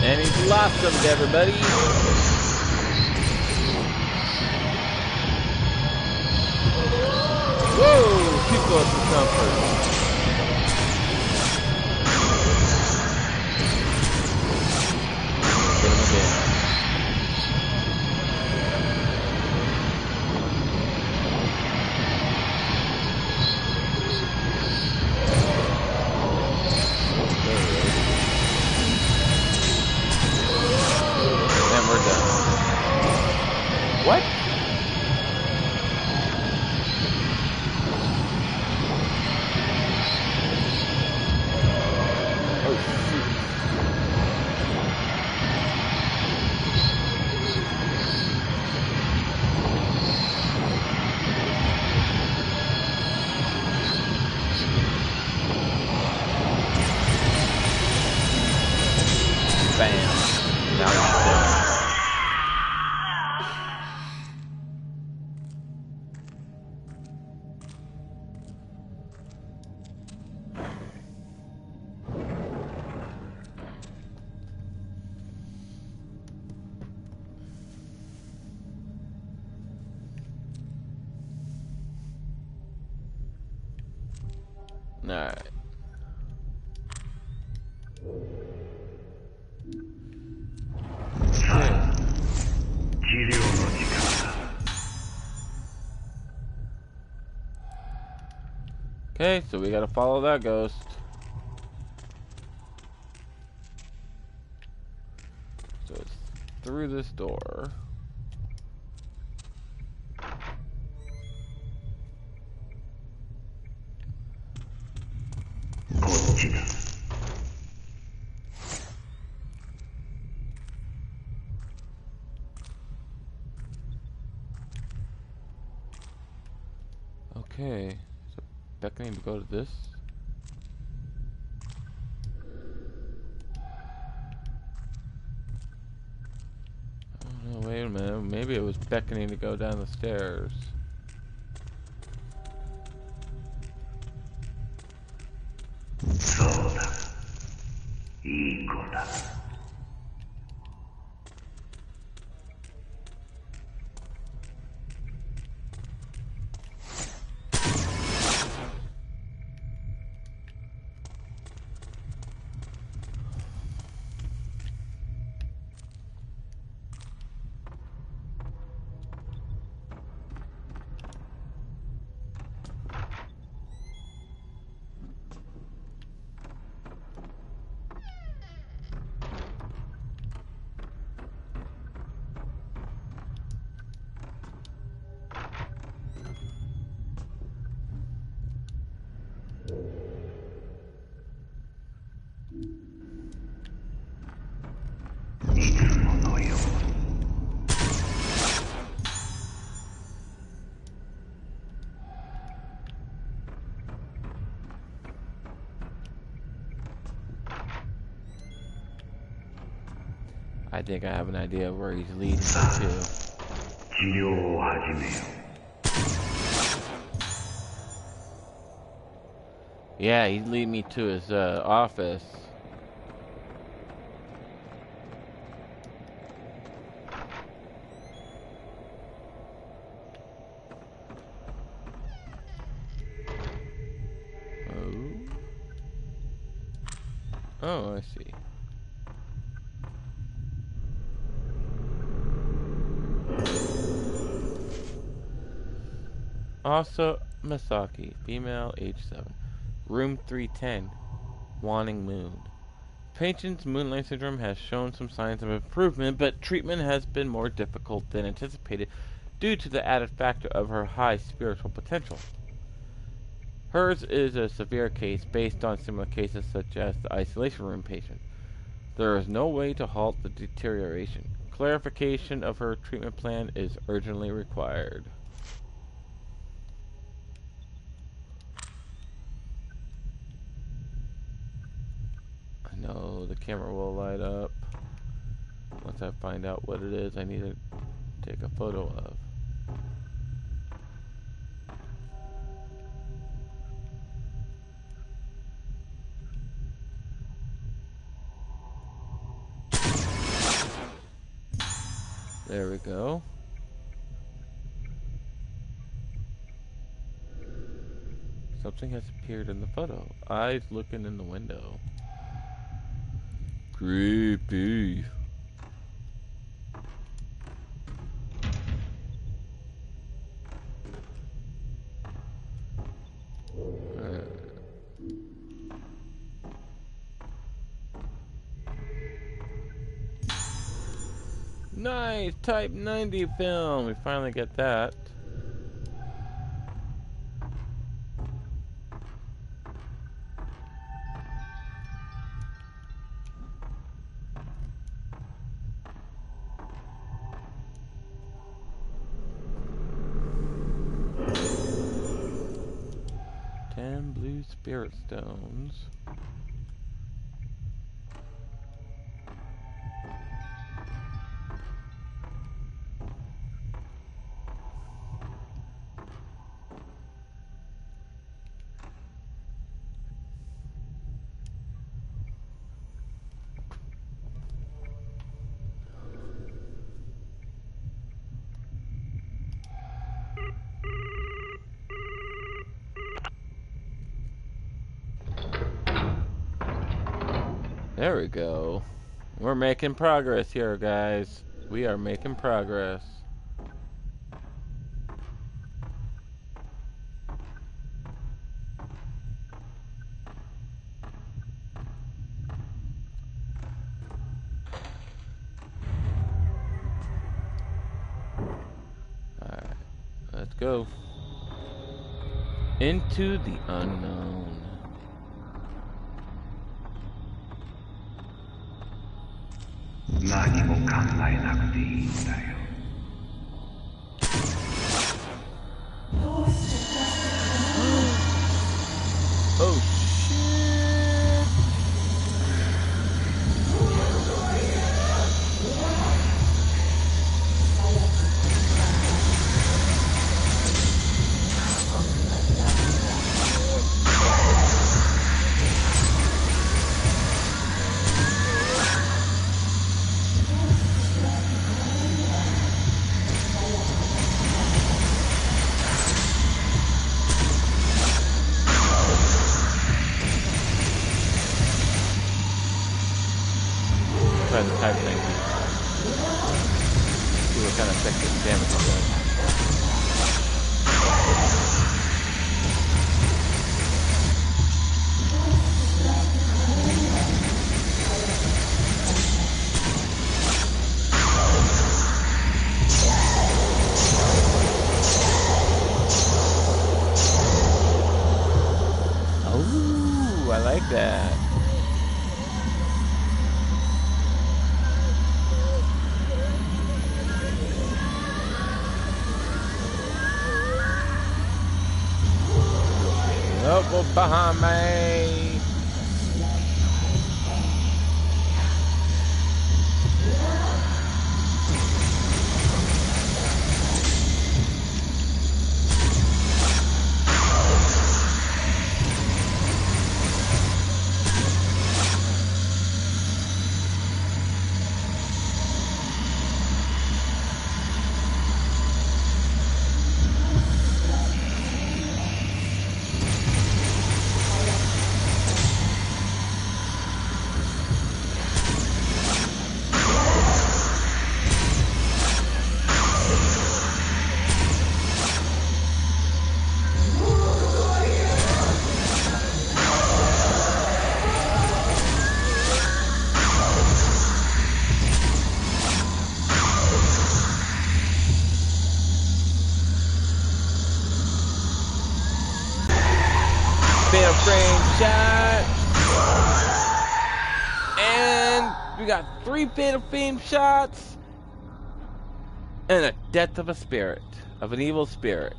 And he's blossomed, everybody. Whoa! Too close to comfort. Get him again. And we're done. What? Oh, shoot. Bam. Now he's dead. Alright. Okay, so we gotta follow that ghost. So it's through this door. Okay, so beckoning to go to this. Oh no, wait a minute. Maybe it was beckoning to go down the stairs. I think I have an idea of where he's leading me to. Yeah, he's leading me to his office. Oh, I see. Also, Masaki, female, age 7. Room 310, Waning Moon. Patient's Moonlight Syndrome has shown some signs of improvement, but treatment has been more difficult than anticipated due to the added factor of her high spiritual potential. Hers is a severe case based on similar cases such as the isolation room patient. There is no way to halt the deterioration. Clarification of her treatment plan is urgently required. I know the camera will light up once I find out what it is I need to take a photo of. There we go. Something has appeared in the photo. Eyes looking in the window. Creepy. Nice! Type 90 film! We finally get that. Blue spirit stones. There we go. We're making progress here, guys. We are making progress. Alright, let's go. Into the unknown. Oh shit! Try the type thing. See what kind of effective damage it does. Oh, I like that. Look behind me. got 3 fatal fame shots and a death of a spirit, of an evil spirit.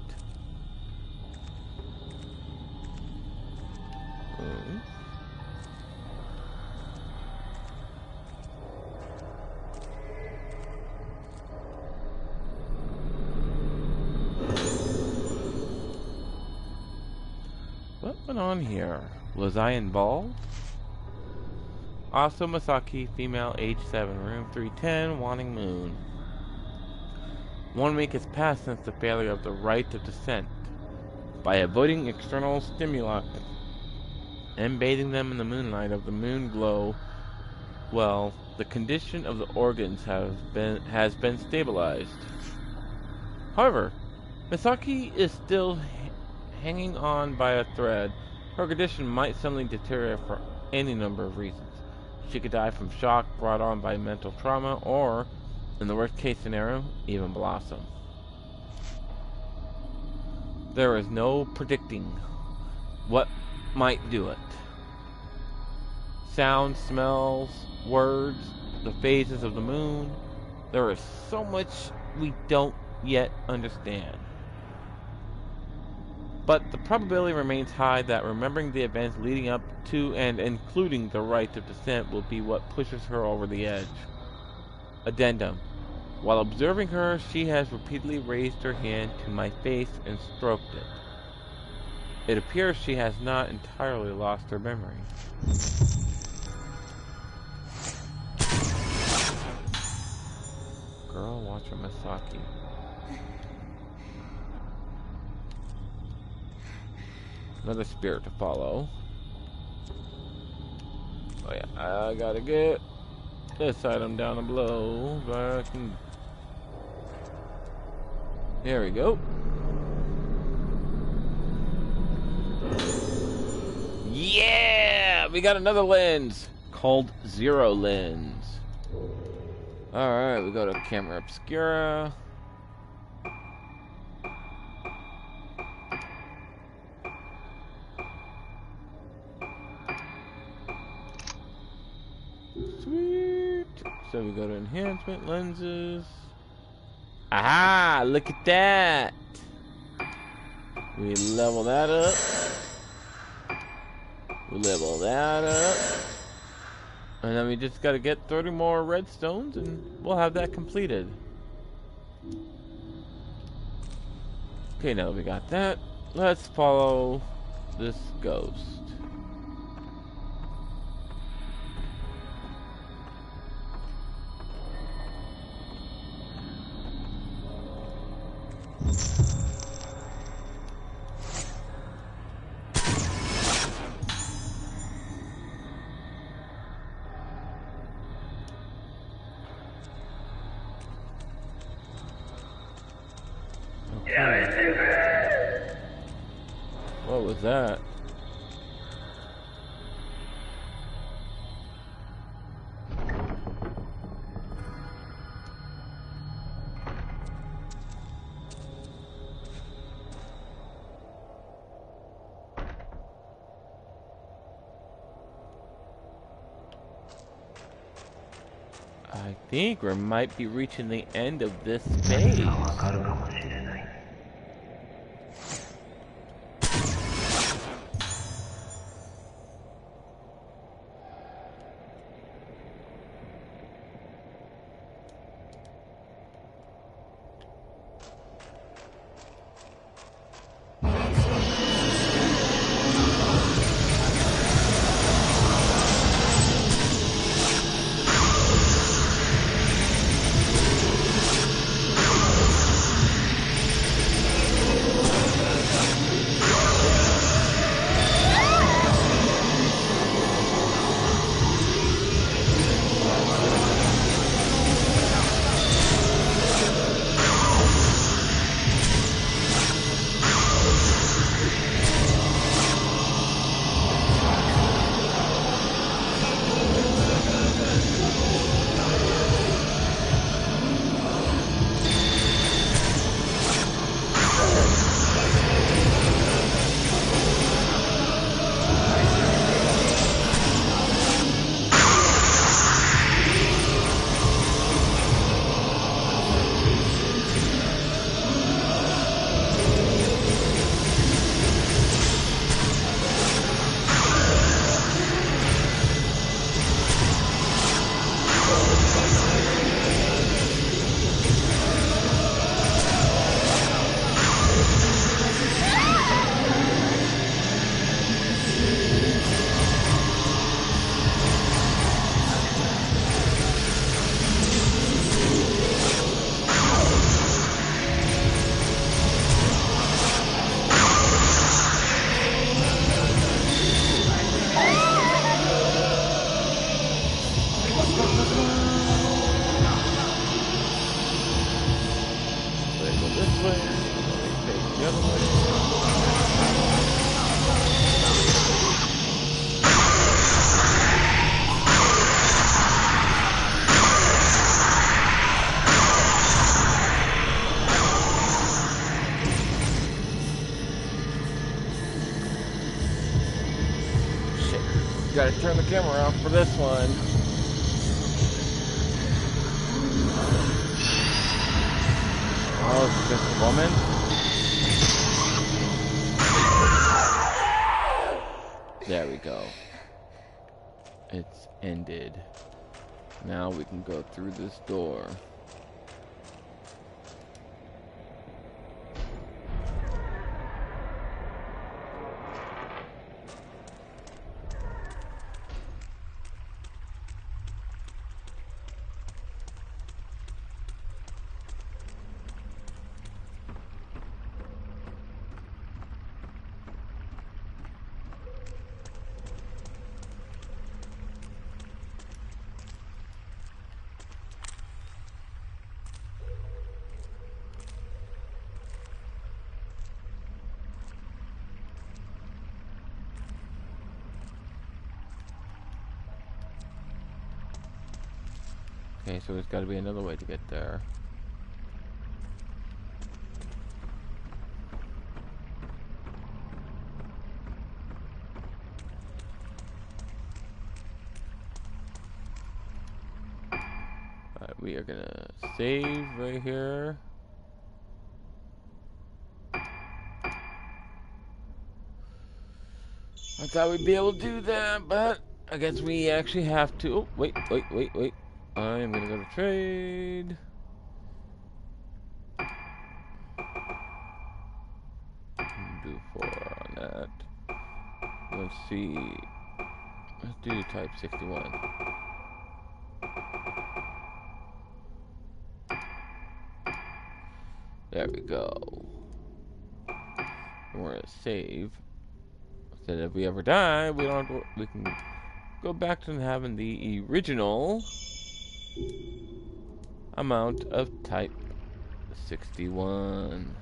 What went on here? Was I involved? Also Misaki, female, age 7, room 310, wanting moon. 1 week has passed since the failure of the rite of descent. By avoiding external stimuli and bathing them in the moonlight of the moon glow, well, the condition of the organs has been stabilized. However, Misaki is still hanging on by a thread. Her condition might suddenly deteriorate for any number of reasons. She could die from shock brought on by mental trauma, or, in the worst case scenario, even blossom. There is no predicting what might do it. Sounds, smells, words, the phases of the moon. There is so much we don't yet understand. But the probability remains high that remembering the events leading up to and including the rite of descent will be what pushes her over the edge. Addendum. While observing her, she has repeatedly raised her hand to my face and stroked it. It appears she has not entirely lost her memory. Girl, watch her Misaki. Another spirit to follow. Oh yeah, I gotta get this item down below. But I can... There we go. Yeah! We got another lens called Zero Lens. Alright, we go to Camera Obscura. Sweet. So we go to enhancement, lenses. Aha! Look at that! We level that up. We level that up. And then we just gotta get 30 more redstones and we'll have that completed. Okay, now that we got that, let's follow this ghost. What was that? I think we might be reaching the end of this phase. Alright, turn the camera off for this one. Oh, it's just a woman? There we go. It's ended. Now we can go through this door. Okay, so there's got to be another way to get there. Alright, we are gonna save right here. I thought we'd be able to do that, but I guess we actually have to. Oh, wait. I am gonna go to trade. Do 4 on that. Let's see. Let's do type 61. There we go. And we're gonna save. So that if we ever die, we don't have to, we can go back to having the original amount of type 61.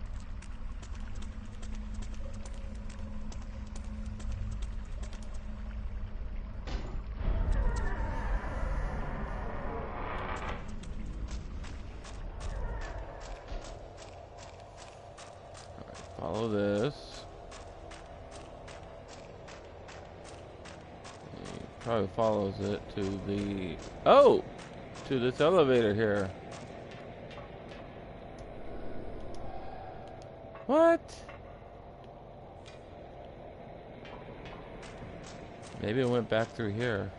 Follow this. He probably follows it to the... Oh! To this elevator here. What? Maybe it went back through here.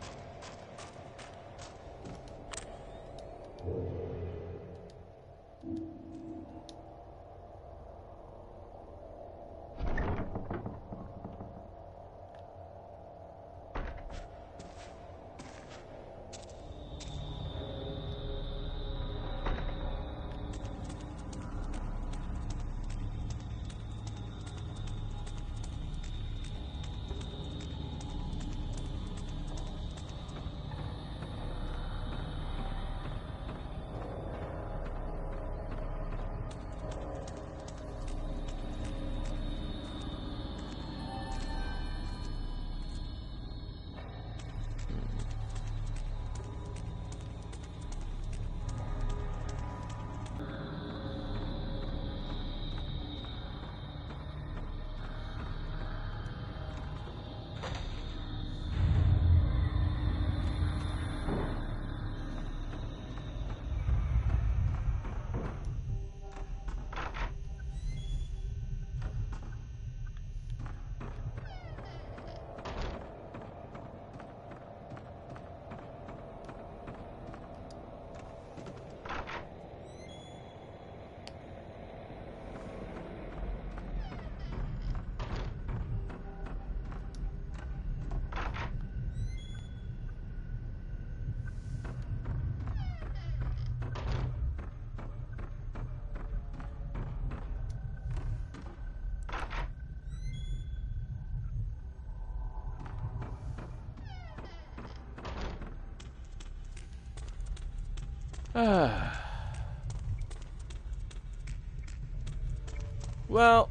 Well,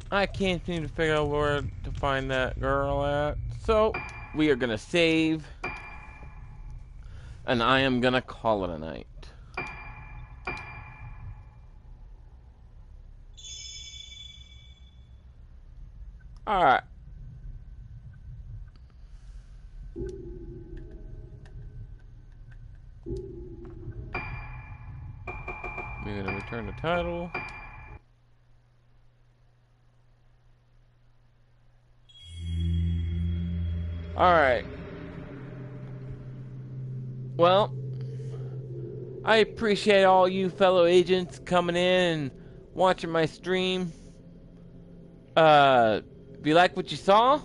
I can't seem to figure out where to find that girl at. So, we are gonna save. And I am gonna call it a night. Alright. We're gonna return the title. Alright. Well, I appreciate all you fellow agents coming in and watching my stream. If you like what you saw,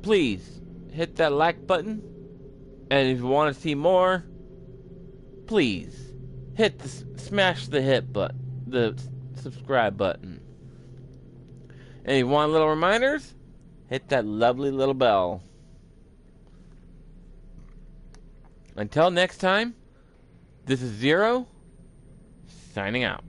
please hit that like button. And if you want to see more, please hit the smash the the subscribe button. And if you want little reminders, hit that lovely little bell. Until next time, this is Zero, signing out.